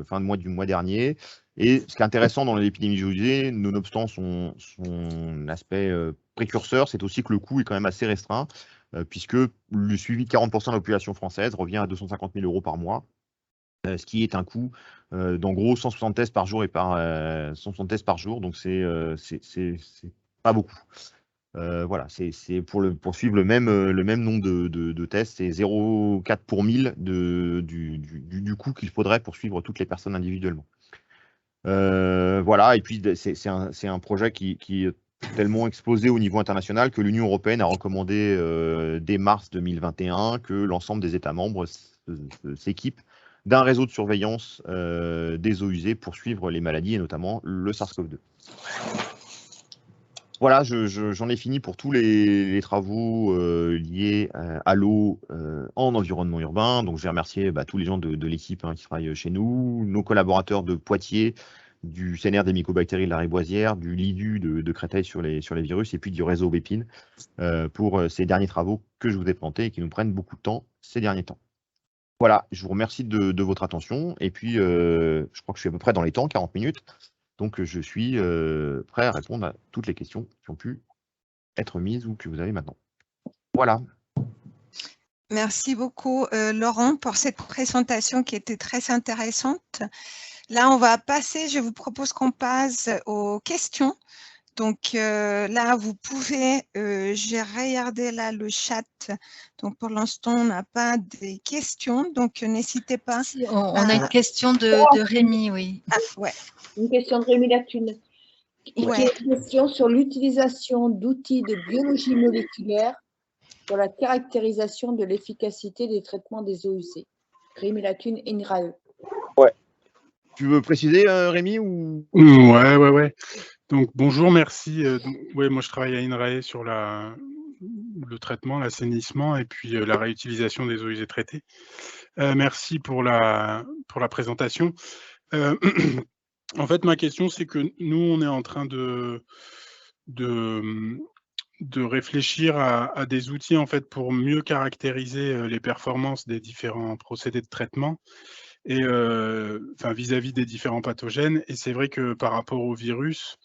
fin de mois du mois dernier. Et ce qui est intéressant dans l'épidémie eaux usées, nonobstant son aspect précurseur, c'est aussi que le coût est quand même assez restreint, puisque le suivi de 40% de la population française revient à 250 000 € par mois, ce qui est un coût d'en gros 160 tests par jour donc c'est pas beaucoup. Voilà, c'est pour suivre le même nombre de tests, c'est 0,4 pour 1000 du coût qu'il faudrait pour suivre toutes les personnes individuellement. Voilà, et puis c'est un projet qui est tellement exposé au niveau international que l'Union européenne a recommandé dès mars 2021 que l'ensemble des États membres s'équipent d'un réseau de surveillance des eaux usées pour suivre les maladies et notamment le SARS-CoV-2. Voilà, j'en ai fini pour tous les travaux liés à l'eau en environnement urbain. Donc, je vais remercier tous les gens de l'équipe qui travaillent chez nous, nos collaborateurs de Poitiers, du CNR des mycobactéries de la Riboisière, du LIDU de Créteil sur les virus, et puis du réseau Bépine pour ces derniers travaux que je vous ai présentés et qui nous prennent beaucoup de temps ces derniers temps. Voilà, je vous remercie de votre attention. Et puis, je crois que je suis à peu près dans les temps, 40 minutes. Donc, je suis prêt à répondre à toutes les questions qui ont pu être mises ou que vous avez maintenant. Voilà. Merci beaucoup, Laurent, pour cette présentation qui était très intéressante. Là, on va passer, je vous propose qu'on passe aux questions. Donc là, vous pouvez, j'ai regardé là le chat. Donc pour l'instant, on n'a pas de questions. Donc n'hésitez pas. Si, on a une question de Rémi, oui. Ah, ouais. Une question de Rémi Lacune. Ouais. Une question sur l'utilisation d'outils de biologie moléculaire pour la caractérisation de l'efficacité des traitements des eaux usées. Rémi Lacune, INRAE. Ouais. Tu veux préciser, Rémi ou... Ouais. Donc, bonjour, merci. Moi, je travaille à INRAE sur le traitement, l'assainissement et puis la réutilisation des eaux usées traitées. Merci pour la présentation. En fait, ma question, c'est que nous, on est en train de réfléchir à des outils en fait pour mieux caractériser les performances des différents procédés de traitement et vis-à-vis des différents pathogènes. Et c'est vrai que par rapport au virus,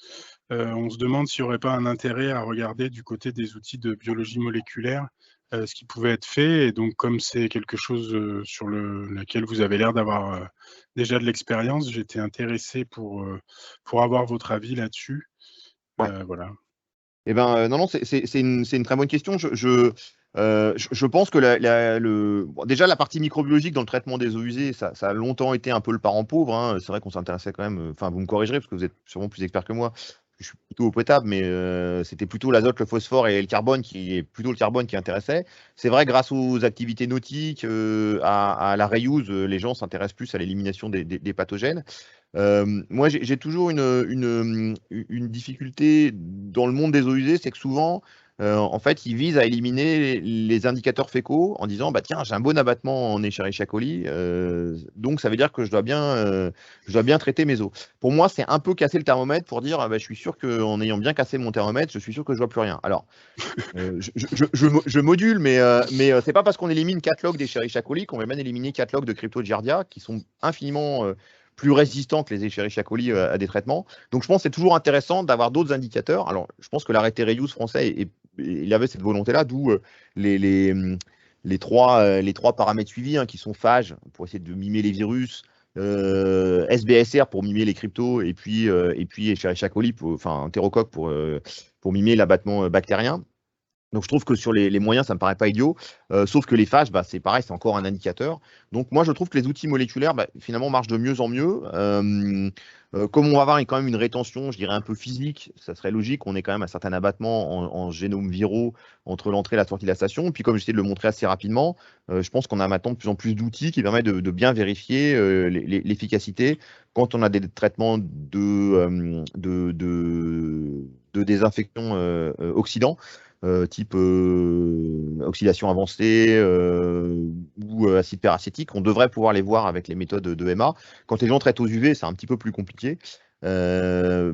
on se demande s'il n'y aurait pas un intérêt à regarder du côté des outils de biologie moléculaire ce qui pouvait être fait. Et donc, comme c'est quelque chose sur laquelle vous avez l'air d'avoir déjà de l'expérience, j'étais intéressé pour avoir votre avis là-dessus. Ouais. Voilà. Eh ben, non, c'est une très bonne question. Je pense que déjà la partie microbiologique dans le traitement des eaux usées, ça a longtemps été un peu le parent pauvre. Hein. C'est vrai qu'on s'intéressait quand même. Enfin, vous me corrigerez parce que vous êtes sûrement plus expert que moi. Je suis plutôt au potable, mais c'était plutôt l'azote, le phosphore et le carbone qui intéressait. C'est vrai, grâce aux activités nautiques, à la reuse, les gens s'intéressent plus à l'élimination des pathogènes. Moi, j'ai toujours une difficulté dans le monde des eaux usées, c'est que souvent, en fait, ils visent à éliminer les indicateurs fécaux en disant, bah tiens, j'ai un bon abattement en Escherichia coli, donc ça veut dire que je dois bien traiter mes eaux. Pour moi, c'est un peu casser le thermomètre pour dire, je suis sûr qu'en ayant bien cassé mon thermomètre, je suis sûr que je vois plus rien. Alors, je module, mais c'est pas parce qu'on élimine 4 logs d'Escherichia coli qu'on va même éliminer 4 logs de Cryptogiardia qui sont infiniment plus résistants que les Escherichia coli à des traitements. Donc, je pense que c'est toujours intéressant d'avoir d'autres indicateurs. Alors, je pense que l'arrêté Reuse français, il avait cette volonté-là, d'où les trois paramètres suivis qui sont phages pour essayer de mimer les virus, SBSR pour mimer les cryptos, et puis Escherichia coli, entérocoque pour mimer l'abattement bactérien. Donc, je trouve que sur les moyens, ça ne me paraît pas idiot, sauf que les phages, c'est pareil, c'est encore un indicateur. Donc, moi, je trouve que les outils moléculaires, finalement, marchent de mieux en mieux. Comme on va avoir quand même une rétention, je dirais, un peu physique, ça serait logique, on ait quand même un certain abattement en génomes viraux entre l'entrée et la sortie de la station. Puis, comme j'essaie de le montrer assez rapidement, je pense qu'on a maintenant de plus en plus d'outils qui permettent de bien vérifier l'efficacité quand on a des traitements de désinfection oxydants. Type oxydation avancée ou acide peracétique, on devrait pouvoir les voir avec les méthodes de MA. Quand les gens traitent aux UV, c'est un petit peu plus compliqué. Voilà,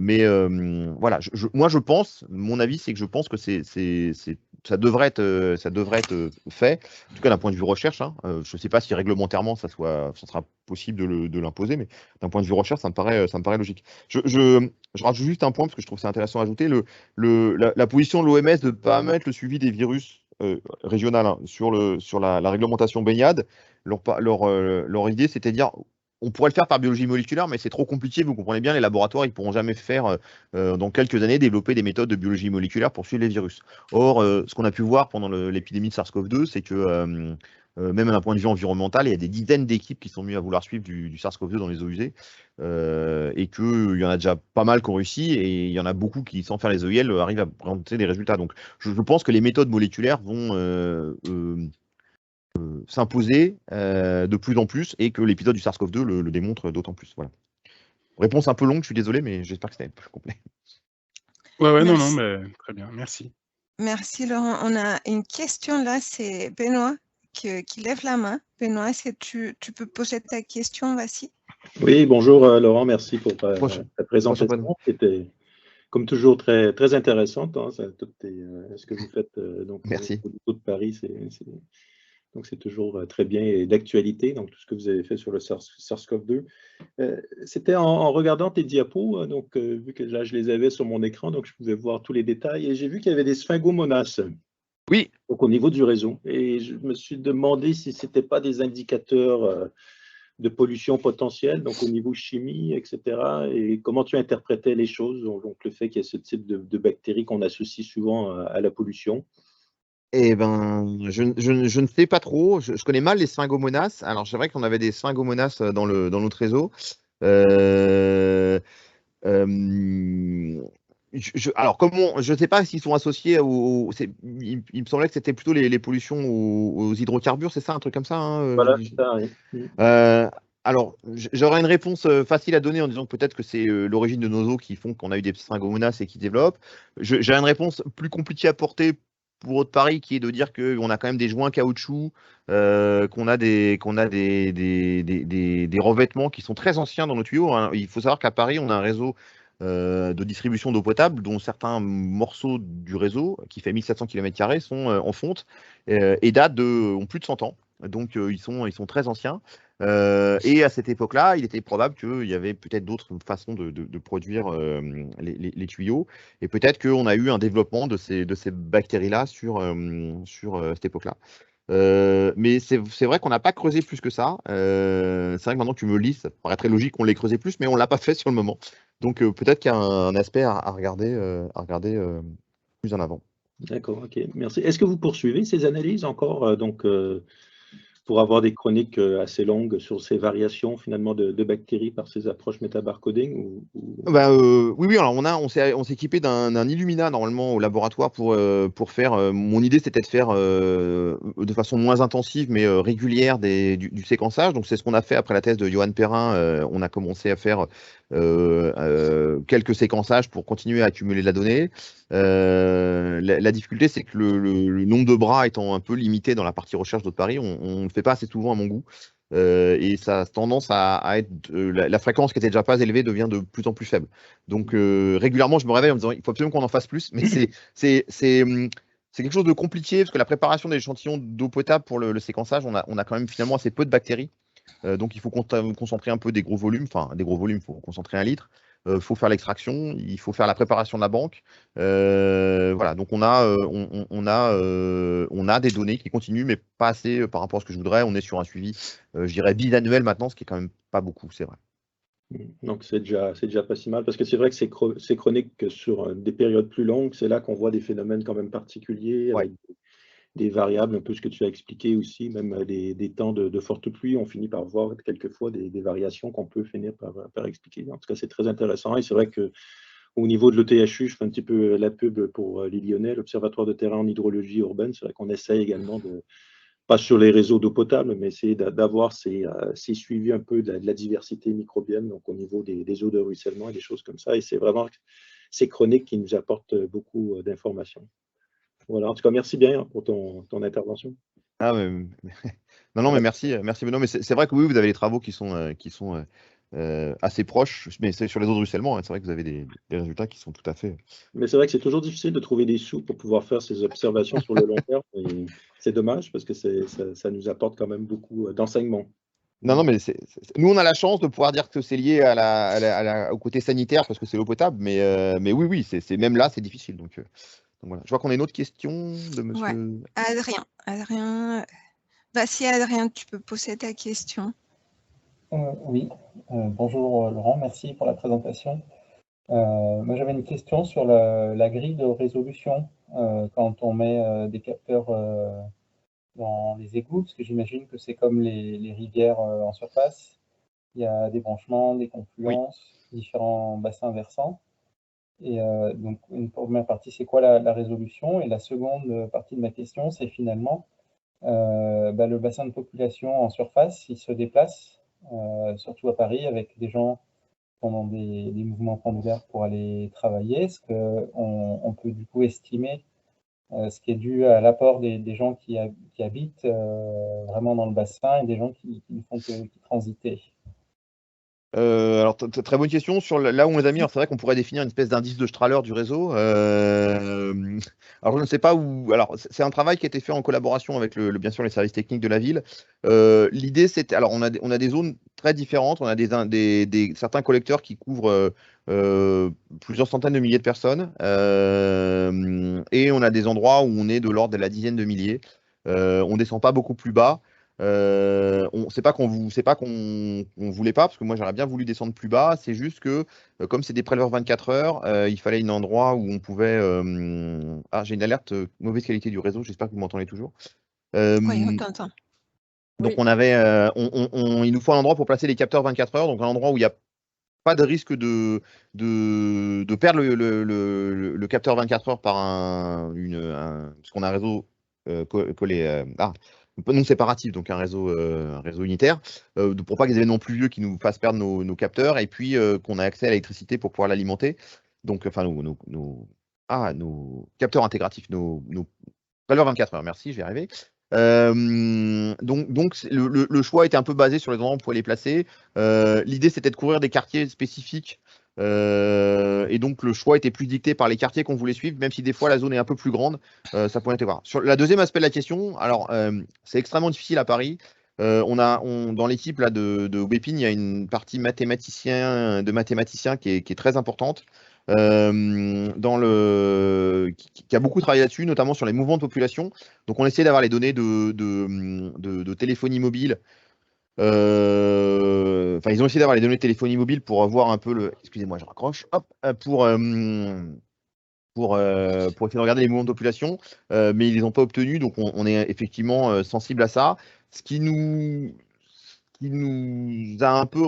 moi je pense, mon avis, c'est que je pense que ça devrait être fait, en tout cas d'un point de vue recherche. Je ne sais pas si réglementairement ça sera possible de l'imposer, mais d'un point de vue recherche, ça me paraît logique. Je rajoute juste un point parce que je trouve que c'est intéressant à ajouter, la position de l'OMS de ne pas mettre le suivi des virus régional sur la réglementation baignade. Leur idée, c'était de dire on pourrait le faire par biologie moléculaire, mais c'est trop compliqué. Vous comprenez bien, les laboratoires, ils ne pourront jamais faire, dans quelques années, développer des méthodes de biologie moléculaire pour suivre les virus. Or, ce qu'on a pu voir pendant l'épidémie de SARS-CoV-2, c'est que même d'un point de vue environnemental, il y a des dizaines d'équipes qui sont mises à vouloir suivre du SARS-CoV-2 dans les eaux usées, et qu'il y en a déjà pas mal qui ont réussi, et il y en a beaucoup qui, sans faire les EIL, arrivent à présenter des résultats. Donc, je pense que les méthodes moléculaires vont s'imposer de plus en plus, et que l'épisode du SARS-CoV-2 le démontre d'autant plus. Voilà. Réponse un peu longue, je suis désolé, mais j'espère que c'était plus complet. Ouais, non, mais très bien, merci. Merci Laurent. On a une question là, c'est Benoît qui lève la main. Benoît, est-ce que tu peux poser ta question, vas-y. Oui, bonjour Laurent, merci pour ta présentation qui était comme toujours très, très intéressante. Hein, ce que vous faites donc, merci. au niveau de Paris, donc c'est toujours très bien et d'actualité, donc tout ce que vous avez fait sur le SARS-CoV-2. C'était en regardant tes diapos, donc vu que là je les avais sur mon écran, donc je pouvais voir tous les détails, et j'ai vu qu'il y avait des sphingomonas. Oui. Donc au niveau du réseau. Et je me suis demandé si ce n'était pas des indicateurs de pollution potentielle, donc au niveau chimie, etc. Et comment tu interprétais les choses, donc le fait qu'il y ait ce type de bactéries qu'on associe souvent à la pollution. Eh ben, je ne sais pas trop. Je connais mal les sphingomonas. Alors, c'est vrai qu'on avait des sphingomonas dans notre réseau. Alors, je ne sais pas s'ils sont associés il me semblait que c'était plutôt les pollutions aux hydrocarbures, c'est ça, un truc comme ça, hein, Voilà, c'est ça, oui. Alors, j'aurais une réponse facile à donner en disant que peut-être que c'est l'origine de nos eaux qui font qu'on a eu des sphingomonas et qui développent. J'ai une réponse plus compliquée à porter pour Haute-Paris, qui est de dire qu'on a quand même des joints caoutchouc, qu'on a des revêtements qui sont très anciens dans nos tuyaux. Hein. Il faut savoir qu'à Paris, on a un réseau de distribution d'eau potable, dont certains morceaux du réseau, qui fait 1700 km², sont en fonte et ont plus de 100 ans. Donc, ils sont très anciens. Et à cette époque-là, il était probable qu'il y avait peut-être d'autres façons de produire les tuyaux. Et peut-être qu'on a eu un développement de ces bactéries-là sur cette époque-là. Mais c'est vrai qu'on n'a pas creusé plus que ça. C'est vrai que maintenant que tu me le lis, ça paraît très logique qu'on l'ait creusé plus, mais on ne l'a pas fait sur le moment. Donc peut-être qu'il y a un aspect à regarder plus en avant. D'accord, ok, merci. Est-ce que vous poursuivez ces analyses encore pour avoir des chroniques assez longues sur ces variations finalement de bactéries par ces approches métabarcoding Oui, alors on s'est équipé d'un Illumina normalement au laboratoire pour faire. Mon idée c'était de faire de façon moins intensive mais régulière du séquençage. Donc c'est ce qu'on a fait après la thèse de Johan Perrin. On a commencé à faire quelques séquençages pour continuer à accumuler de la donnée. La difficulté, c'est que le nombre de bras étant un peu limité dans la partie recherche d'Haute-Paris, on ne fait pas assez souvent à mon goût. Et ça a tendance à être la fréquence qui était déjà pas élevée devient de plus en plus faible. Donc régulièrement, je me réveille en me disant il faut absolument qu'on en fasse plus, mais c'est quelque chose de compliqué parce que la préparation des échantillons d'eau potable pour le séquençage, on a quand même finalement assez peu de bactéries. Donc il faut concentrer un peu des gros volumes, il faut concentrer 1 litre. Faut faire l'extraction, il faut faire la préparation de la banque. Voilà, donc on a des données qui continuent, mais pas assez par rapport à ce que je voudrais. On est sur un suivi, je dirais, biannuel maintenant, ce qui est quand même pas beaucoup, c'est vrai. Donc c'est déjà pas si mal, parce que c'est vrai que c'est chronique que sur des périodes plus longues, c'est là qu'on voit des phénomènes quand même particuliers, avec des variables, un peu ce que tu as expliqué aussi, même des temps de forte pluie, on finit par voir quelquefois des variations qu'on peut finir par expliquer. En tout cas, c'est très intéressant. Et c'est vrai qu'au niveau de l'ETHU, je fais un petit peu la pub pour les Lyonnais, l'Observatoire de terrain en hydrologie urbaine. C'est vrai qu'on essaye également pas sur les réseaux d'eau potable, mais essayer d'avoir ces suivis un peu de la diversité microbienne, donc au niveau des eaux de ruissellement et des choses comme ça. Et c'est vraiment ces chroniques qui nous apportent beaucoup d'informations. Voilà, en tout cas, merci bien pour ton intervention. Ah, non, mais merci Benoît. Mais c'est vrai que oui, vous avez les travaux qui sont assez proches, mais c'est sur les eaux de ruissellement. Hein, c'est vrai que vous avez des résultats qui sont tout à fait. Mais c'est vrai que c'est toujours difficile de trouver des sous pour pouvoir faire ces observations sur le long terme. Et c'est dommage parce que ça nous apporte quand même beaucoup d'enseignements. Non, mais nous, on a la chance de pouvoir dire que c'est lié au côté sanitaire parce que c'est l'eau potable. Mais oui, même là, c'est difficile. Donc voilà. Je vois qu'on a une autre question de monsieur. Ouais. Adrien. Vas-y, Adrien, tu peux poser ta question. Oui, bonjour Laurent, merci pour la présentation. Moi j'avais une question sur la grille de résolution quand on met des capteurs dans les égouts, parce que j'imagine que c'est comme les rivières en surface. Il y a des branchements, des Oui. confluences, différents bassins versants. Et donc, une première partie, c'est quoi la résolution? Et la seconde partie de ma question, c'est finalement le bassin de population en surface, il se déplace, surtout à Paris, avec des gens pendant des mouvements pendulaires pour aller travailler. Est-ce qu'on peut du coup estimer ce qui est dû à l'apport des gens qui habitent vraiment dans le bassin et des gens qui ne font que transiter? Alors, très bonne question. Sur là où on les a mis, c'est vrai qu'on pourrait définir une espèce d'indice de Strahler du réseau. Alors, je ne sais pas où. Alors, c'est un travail qui a été fait en collaboration avec bien sûr les services techniques de la ville. L'idée, c'était. Alors, on a des zones très différentes. On a certains collecteurs qui couvrent plusieurs centaines de milliers de personnes. Et on a des endroits où on est de l'ordre de la dizaine de milliers. On descend pas beaucoup plus bas. C'est pas qu'on voulait pas, parce que moi j'aurais bien voulu descendre plus bas. C'est juste que comme c'est des préleveurs 24 heures, il fallait un endroit où on pouvait. Ah, j'ai une alerte mauvaise qualité du réseau. J'espère que vous m'entendez toujours. Oui, on t'entend. Donc Oui. on avait, il nous faut un endroit pour placer les capteurs 24 heures. Donc un endroit où il n'y a pas de risque de perdre le capteur 24 heures par parce qu'on a un réseau collé. Non séparatif, donc un réseau unitaire, pour pas que les événements pluvieux qui nous fassent perdre nos capteurs, et puis qu'on a accès à l'électricité pour pouvoir l'alimenter. Donc, enfin, nos capteurs intégratifs, nos préleveurs 24 heures, merci, je vais y arriver. Donc le choix était un peu basé sur les endroits où on pouvait les placer. L'idée, c'était de couvrir des quartiers spécifiques. Et donc, le choix était plus dicté par les quartiers qu'on voulait suivre, même si des fois la zone est un peu plus grande, ça pouvait être voir. Sur la deuxième aspect de la question, alors, c'est extrêmement difficile à Paris. Dans l'équipe là de Aubépine, il y a une partie de mathématiciens qui est très importante. Qui a beaucoup travaillé là-dessus, notamment sur les mouvements de population. Donc, on essaie d'avoir les données de téléphonie mobile. Enfin, ils ont essayé d'avoir les données de téléphonie mobile pour voir un peu le. Excusez-moi, je raccroche. Hop, pour essayer de regarder les mouvements de population, mais ils les ont pas obtenus. Donc, on est effectivement sensible à ça. Ce qui nous a un peu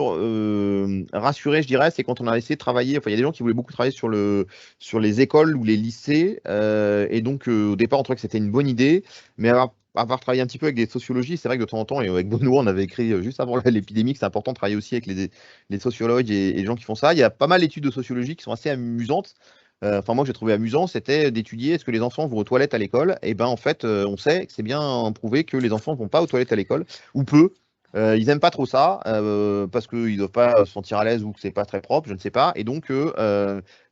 rassuré, je dirais, c'est quand on a essayé de travailler. Enfin, il y a des gens qui voulaient beaucoup travailler sur les écoles ou les lycées, et donc au départ, on trouvait que c'était une bonne idée, mais avoir travaillé un petit peu avec des sociologies, c'est vrai que de temps en temps, et avec Benoît, on avait écrit juste avant l'épidémie que c'est important de travailler aussi avec les sociologues et les gens qui font ça. Il y a pas mal d'études de sociologie qui sont assez amusantes. Enfin, moi, j'ai trouvé amusant, c'était d'étudier est-ce que les enfants vont aux toilettes à l'école. Et ben, en fait, on sait que c'est bien prouvé que les enfants ne vont pas aux toilettes à l'école, ou peu. Ils n'aiment pas trop ça parce qu'ils ne doivent pas se sentir à l'aise ou que c'est pas très propre, je ne sais pas. Et donc,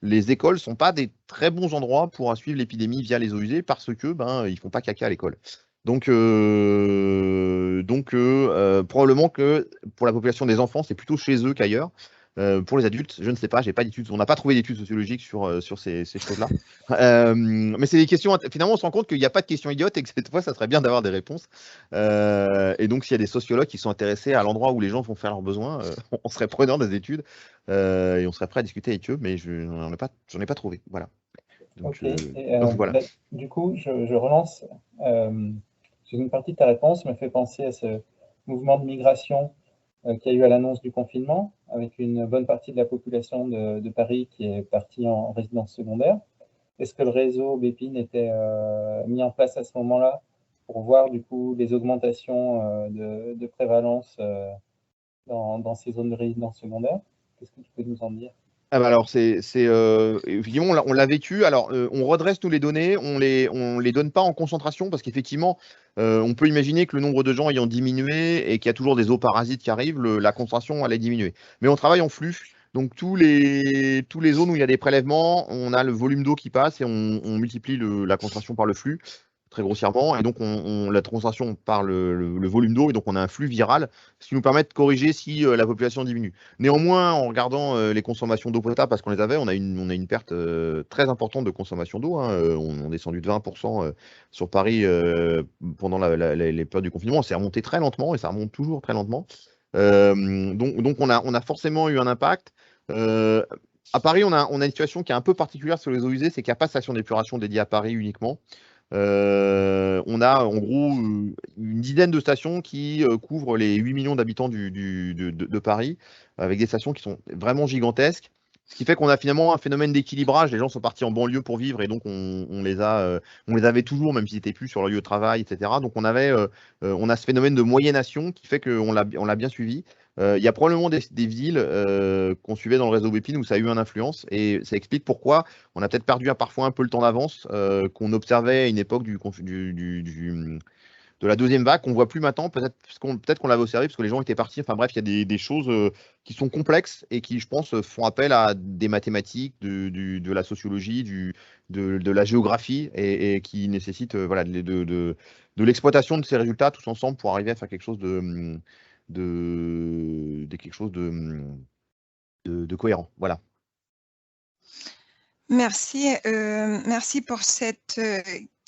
les écoles sont pas des très bons endroits pour suivre l'épidémie via les eaux usées parce que ils font pas caca à l'école. Donc, probablement que pour la population des enfants, c'est plutôt chez eux qu'ailleurs. Pour les adultes, je ne sais pas, j'ai pas d'études, on n'a pas trouvé d'études sociologiques sur ces choses-là. Mais c'est des questions, finalement, on se rend compte qu'il n'y a pas de questions idiotes et que cette fois, ça serait bien d'avoir des réponses. Et donc, s'il y a des sociologues qui sont intéressés à l'endroit où les gens vont faire leurs besoins, on serait preneur des études et on serait prêt à discuter avec eux, mais j'en ai pas trouvé. Voilà. Donc, Ok. donc, voilà. Du coup, je relance. Une partie de ta réponse me fait penser à ce mouvement de migration qu'il y a eu à l'annonce du confinement, avec une bonne partie de la population de Paris qui est partie en résidence secondaire. Est-ce que le réseau Bépine était mis en place à ce moment-là pour voir du coup les augmentations de prévalence dans ces zones de résidence secondaire? Qu'est-ce que tu peux nous en dire? Alors, effectivement, on l'a vécu. Alors, on redresse nous les données, on les donne pas en concentration parce qu'effectivement, on peut imaginer que le nombre de gens ayant diminué et qu'il y a toujours des eaux parasites qui arrivent, la concentration allait diminuer. Mais on travaille en flux. Donc, tous les zones où il y a des prélèvements, on a le volume d'eau qui passe et on multiplie la concentration par le flux, très grossièrement. Et donc, la concentration par le volume d'eau, et donc on a un flux viral, ce qui nous permet de corriger si la population diminue. Néanmoins, en regardant les consommations d'eau potable, parce qu'on les avait, on a une perte très importante de consommation d'eau. On est descendu de 20% sur Paris pendant les périodes du confinement. C'est remonté très lentement et ça remonte toujours très lentement. Donc on a forcément eu un impact. À Paris, on a une situation qui est un peu particulière sur les eaux usées, c'est qu'il n'y a pas de station d'épuration dédiée à Paris uniquement. On a en gros une dizaine de stations qui couvrent les 8 millions d'habitants de Paris, avec des stations qui sont vraiment gigantesques. Ce qui fait qu'on a finalement un phénomène d'équilibrage. Les gens sont partis en banlieue pour vivre et donc on les avait toujours, même s'ils n'étaient plus sur leur lieu de travail, etc. Donc on a ce phénomène de moyennation qui fait qu'on l'a bien suivi. Il y a probablement des villes qu'on suivait dans le réseau Bépine où ça a eu une influence et ça explique pourquoi on a peut-être perdu parfois un peu le temps d'avance qu'on observait à une époque de la deuxième vague, qu'on ne voit plus maintenant, peut-être qu'on l'avait observé parce que les gens étaient partis. Enfin bref, il y a des choses qui sont complexes et qui, je pense, font appel à des mathématiques, de la sociologie, de la géographie et qui nécessitent voilà, de l'exploitation de ces résultats tous ensemble pour arriver à faire quelque chose de cohérent. Voilà. Merci, merci pour cette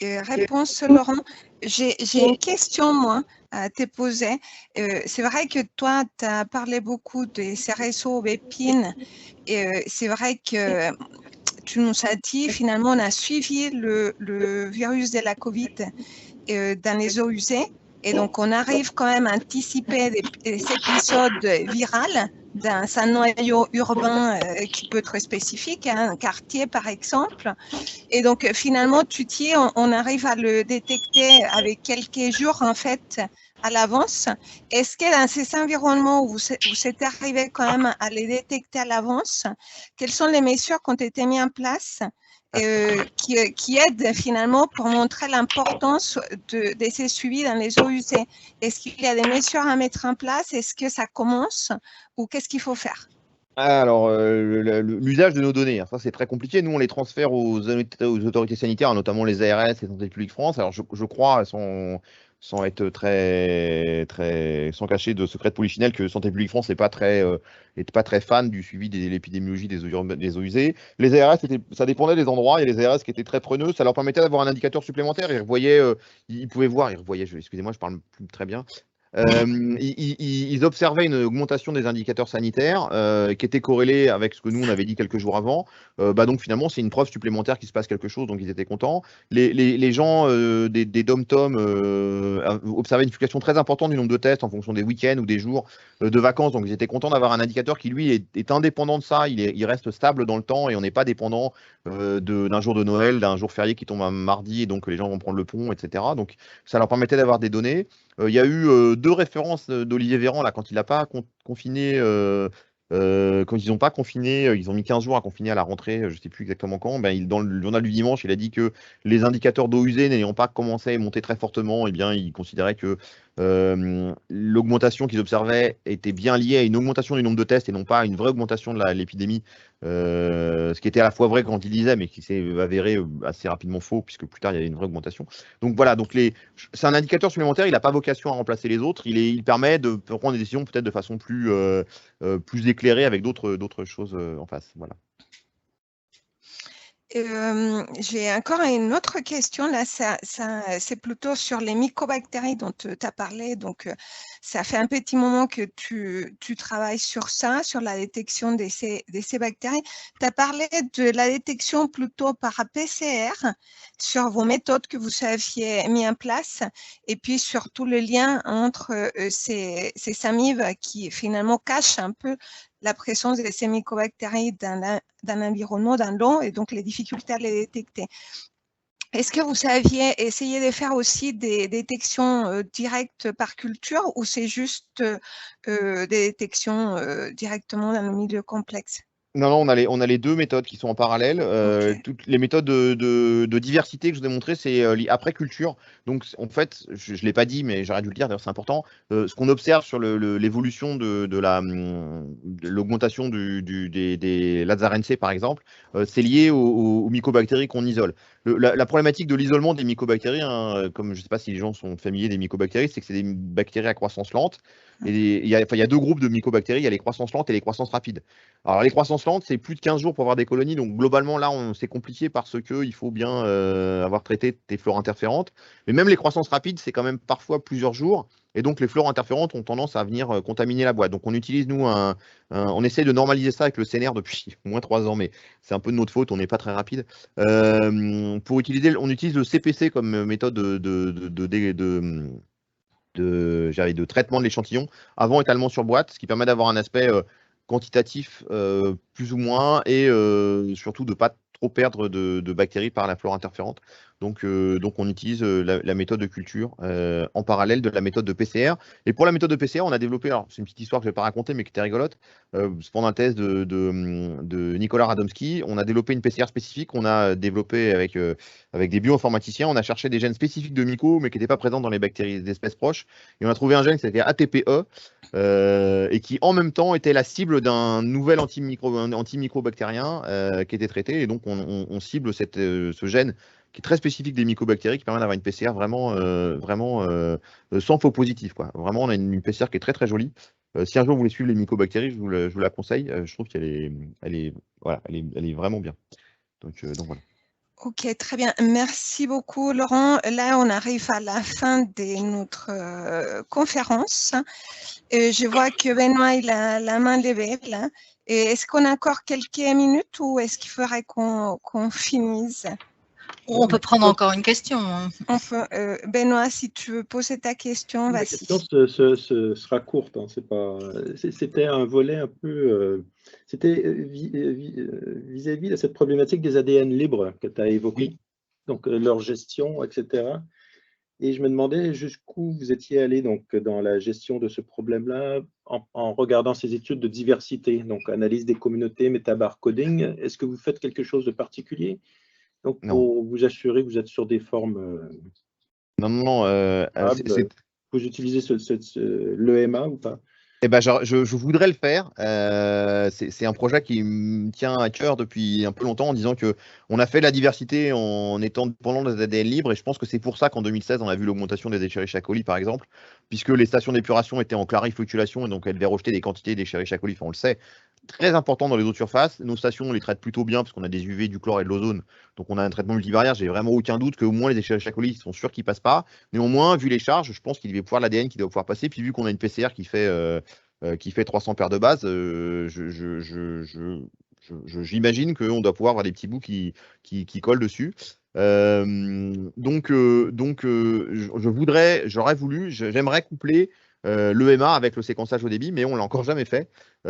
réponse, Laurent. J'ai une question, moi, à te poser. C'est vrai que toi, tu as parlé beaucoup de ces réseaux Bépine. C'est vrai que tu nous as dit, finalement, on a suivi le virus de la Covid dans les eaux usées. Et donc, on arrive quand même à anticiper des épisodes viraux dans un noyau urbain qui peut être spécifique, hein, un quartier par exemple. Et donc, finalement, tu dis, on arrive à le détecter avec quelques jours, en fait, à l'avance. Est-ce que dans ces environnements où vous êtes arrivé quand même à les détecter à l'avance, quelles sont les mesures qui ont été mises en place qui aident finalement pour montrer l'importance de ces suivis dans les eaux usées? Est-ce qu'il y a des mesures à mettre en place? Est-ce que ça commence ou qu'est-ce qu'il faut faire? Alors, l'usage de nos données, ça c'est très compliqué. Nous, on les transfère aux autorités sanitaires, notamment les ARS et Santé publique France. Alors, je crois, sans être sans cacher de secret de polichinelle, que Santé publique France n'est pas très fan du suivi de l'épidémiologie des eaux usées. Les ARS, ça dépendait des endroits. Il y a les ARS qui étaient très preneux. Ça leur permettait d'avoir un indicateur supplémentaire. Ils pouvaient voir, excusez-moi, je parle plus très bien. Ils observaient une augmentation des indicateurs sanitaires qui était corrélée avec ce que nous on avait dit quelques jours avant. Donc finalement c'est une preuve supplémentaire qu'il se passe quelque chose, donc ils étaient contents. Les gens des dom-tom observaient une fluctuation très importante du nombre de tests en fonction des week-ends ou des jours de vacances, donc ils étaient contents d'avoir un indicateur qui lui est indépendant de ça, il reste stable dans le temps et on n'est pas dépendant d'un jour de Noël, d'un jour férié qui tombe un mardi et donc les gens vont prendre le pont, etc. Donc ça leur permettait d'avoir des données. Il y a eu 2 références d'Olivier Véran là, quand il n'a pas confiné, quand ils n'ont pas confiné, ils ont mis 15 jours à confiner à la rentrée, je ne sais plus exactement quand. Dans le journal du dimanche, il a dit que les indicateurs d'eau usée n'ayant pas commencé à monter très fortement, il considérait que l'augmentation qu'ils observaient était bien liée à une augmentation du nombre de tests et non pas à une vraie augmentation de l'épidémie. Ce qui était à la fois vrai quand il disait, mais qui s'est avéré assez rapidement faux, puisque plus tard, il y a une vraie augmentation. Donc voilà, c'est un indicateur supplémentaire, il n'a pas vocation à remplacer les autres, il permet de prendre des décisions peut-être de façon plus éclairée avec d'autres choses en face. Voilà. J'ai encore une autre question. Là, c'est plutôt sur les mycobactéries dont tu as parlé. Donc, ça fait un petit moment que tu travailles sur ça, sur la détection de ces bactéries. Tu as parlé de la détection plutôt par PCR, sur vos méthodes que vous aviez mis en place, et puis surtout le lien entre ces amives qui finalement cachent un peu la présence de ces mycobactéries dans l'environnement, dans l'eau, et donc les difficultés à les détecter. Est-ce que vous aviez essayé de faire aussi des détections directes par culture ou c'est juste des détections directement dans le milieu complexe? Non, on a les 2 méthodes qui sont en parallèle. Toutes les méthodes de diversité que je vous ai montrées, c'est après culture. Donc, en fait, je ne l'ai pas dit, mais j'aurais dû le dire, d'ailleurs, c'est important. Ce qu'on observe sur l'évolution de l'augmentation des Lazarense, par exemple, c'est lié aux mycobactéries qu'on isole. La problématique de l'isolement des mycobactéries, hein, comme je ne sais pas si les gens sont familiers des mycobactéries, c'est que c'est des bactéries à croissance lente. Et il y a 2 groupes de mycobactéries, il y a les croissances lentes et les croissances rapides. Alors les croissances lentes, c'est plus de 15 jours pour avoir des colonies, donc globalement là, c'est compliqué parce qu'il faut bien avoir traité tes flores interférentes. Mais même les croissances rapides, c'est quand même parfois plusieurs jours. Et donc, les flores interférantes ont tendance à venir contaminer la boîte. Donc, on utilise, nous, on essaie de normaliser ça avec le CNR depuis au moins 3 ans, mais c'est un peu de notre faute, on n'est pas très rapide. Pour utiliser, on utilise le CPC comme méthode de traitement de l'échantillon avant étalement sur boîte, ce qui permet d'avoir un aspect quantitatif plus ou moins et surtout de ne pas trop perdre de bactéries par la flore interférente. Donc on utilise la méthode de culture en parallèle de la méthode de PCR. Et pour la méthode de PCR, on a développé, alors c'est une petite histoire que je ne vais pas raconter, mais qui était rigolote, pendant un test de Nicolas Radomski, on a développé une PCR spécifique, on a développé avec des bioinformaticiens, on a cherché des gènes spécifiques de myco, mais qui n'étaient pas présents dans les bactéries d'espèces proches. Et on a trouvé un gène qui s'appelait ATPE, et qui en même temps était la cible d'un nouvel antimicrobactérien qui était traité. Et donc on cible ce gène qui est très spécifique des mycobactéries, qui permet d'avoir une PCR vraiment sans faux positif, quoi. Vraiment, on a une PCR qui est très très jolie. Si un jour vous voulez suivre les mycobactéries, je vous la conseille. Je trouve qu'elle est vraiment bien. Donc voilà. Ok, très bien. Merci beaucoup, Laurent. Là, on arrive à la fin de notre conférence. Je vois que Benoît, il a la main levée là. Est-ce qu'on a encore quelques minutes ou est-ce qu'il faudrait qu'on finisse? On peut prendre encore une question. Benoît, si tu veux poser ta question, vas-y. La question sera courte. Hein, c'était un volet un peu... c'était vis-à-vis de cette problématique des ADN libres que tu as évoquée, oui. Donc leur gestion, etc. Et je me demandais jusqu'où vous étiez allé donc, dans la gestion de ce problème-là en regardant ces études de diversité, donc analyse des communautés, métabarcoding. Est-ce que vous faites quelque chose de particulier? Donc, pour vous assurer que vous êtes sur des formes. Non. Vous utilisez l'EMA ou pas? Eh ben, je voudrais le faire. C'est un projet qui me tient à cœur depuis un peu longtemps en disant qu'on a fait la diversité en étant dépendant des ADN libres. Et je pense que c'est pour ça qu'en 2016, on a vu l'augmentation des Escherichia coli, par exemple, puisque les stations d'épuration étaient en clarifluctuation et donc elles devaient rejeter des quantités d'Escherichia coli. Enfin, on le sait, très important dans les eaux de surface. Nos stations, on les traite plutôt bien parce qu'on a des UV, du chlore et de l'ozone. Donc, on a un traitement multivariate. J'ai vraiment aucun doute qu'au moins les Escherichia coli sont sûrs qu'ils ne passent pas. Néanmoins, vu les charges, je pense qu'il devait pouvoir l'ADN qui doit pouvoir passer. Puis, vu qu'on a une PCR qui fait 300 paires de bases, j'imagine qu'on doit pouvoir avoir des petits bouts qui collent dessus. J'aurais voulu, j'aimerais coupler l'EMA avec le séquençage au débit, mais on l'a encore jamais fait. On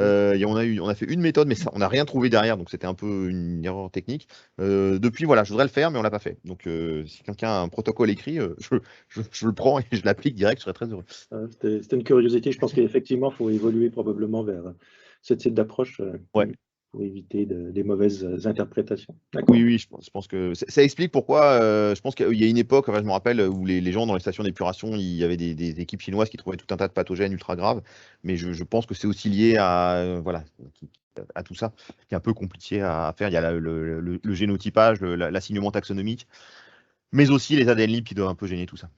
a fait une méthode, mais on n'a rien trouvé derrière, donc c'était un peu une erreur technique. Depuis, voilà, je voudrais le faire, mais on l'a pas fait. Donc, si quelqu'un a un protocole écrit, je le prends et je l'applique direct, je serais très heureux. C'était une curiosité. Je pense qu'effectivement, il faut évoluer probablement vers ce type d'approche. Pour éviter des mauvaises interprétations. Oui, je pense que ça explique pourquoi, je pense qu'il y a une époque, enfin, je me rappelle, où les gens dans les stations d'épuration, il y avait des équipes chinoises qui trouvaient tout un tas de pathogènes ultra graves, mais je pense que c'est aussi lié à, à tout ça, qui est un peu compliqué à faire. Il y a le génotypage, l'assignement taxonomique, mais aussi les ADN libres qui doivent un peu gêner tout ça.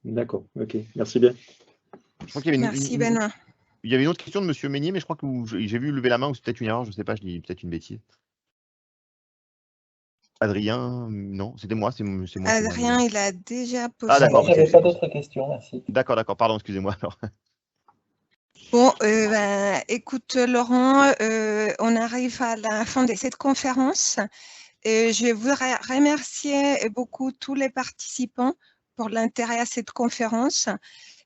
D'accord, ok, merci bien. Je crois qu'il y avait merci Benoît. Il y avait une autre question de Monsieur Meignier, mais je crois que j'ai vu lever la main ou c'est peut-être une erreur, je ne sais pas, je dis peut-être une bêtise. Adrien, non, c'était moi, c'est moi. Adrien, il a déjà posé. Ah d'accord, je n'avais pas d'autres questions, merci. D'accord, pardon, excusez-moi alors. Bon, écoute Laurent, on arrive à la fin de cette conférence. Je voudrais remercier beaucoup tous les participants pour l'intérêt à cette conférence.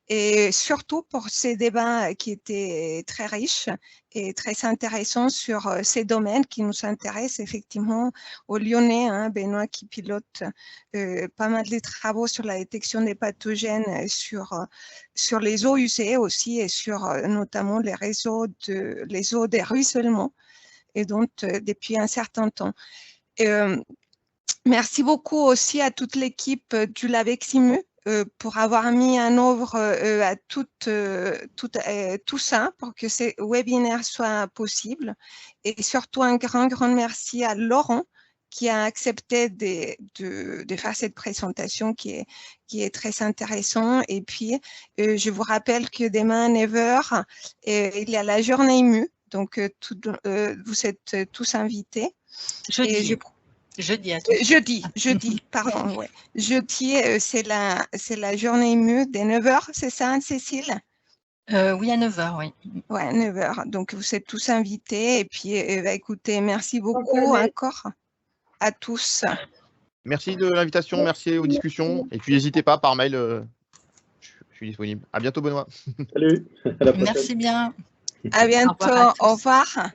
Et surtout pour ces débats qui étaient très riches et très intéressants sur ces domaines qui nous intéressent effectivement aux Lyonnais, hein, Benoît qui pilote pas mal de travaux sur la détection des pathogènes sur les eaux usées aussi et sur notamment les eaux des ruissellements et donc depuis un certain temps. Merci beaucoup aussi à toute l'équipe du LabEximu pour avoir mis en œuvre tout ça pour que ces webinaires soient possibles. Et surtout, un grand merci à Laurent qui a accepté de faire cette présentation qui est très intéressant. Et puis, je vous rappelle que demain à 9h, il y a la journée IMU. Donc, vous êtes tous invités. Jeudi à tous. Jeudi, pardon, ouais. Jeudi, c'est la journée émue dès 9h, c'est ça, Anne-Cécile? Oui, à 9h, oui. Ouais, à 9h. Donc, vous êtes tous invités. Et puis, écoutez, merci beaucoup encore à tous. Merci de l'invitation, merci aux discussions. Et puis, n'hésitez pas par mail, je suis disponible. À bientôt, Benoît. Salut, à la prochaine. Merci bien. À bientôt. Au revoir.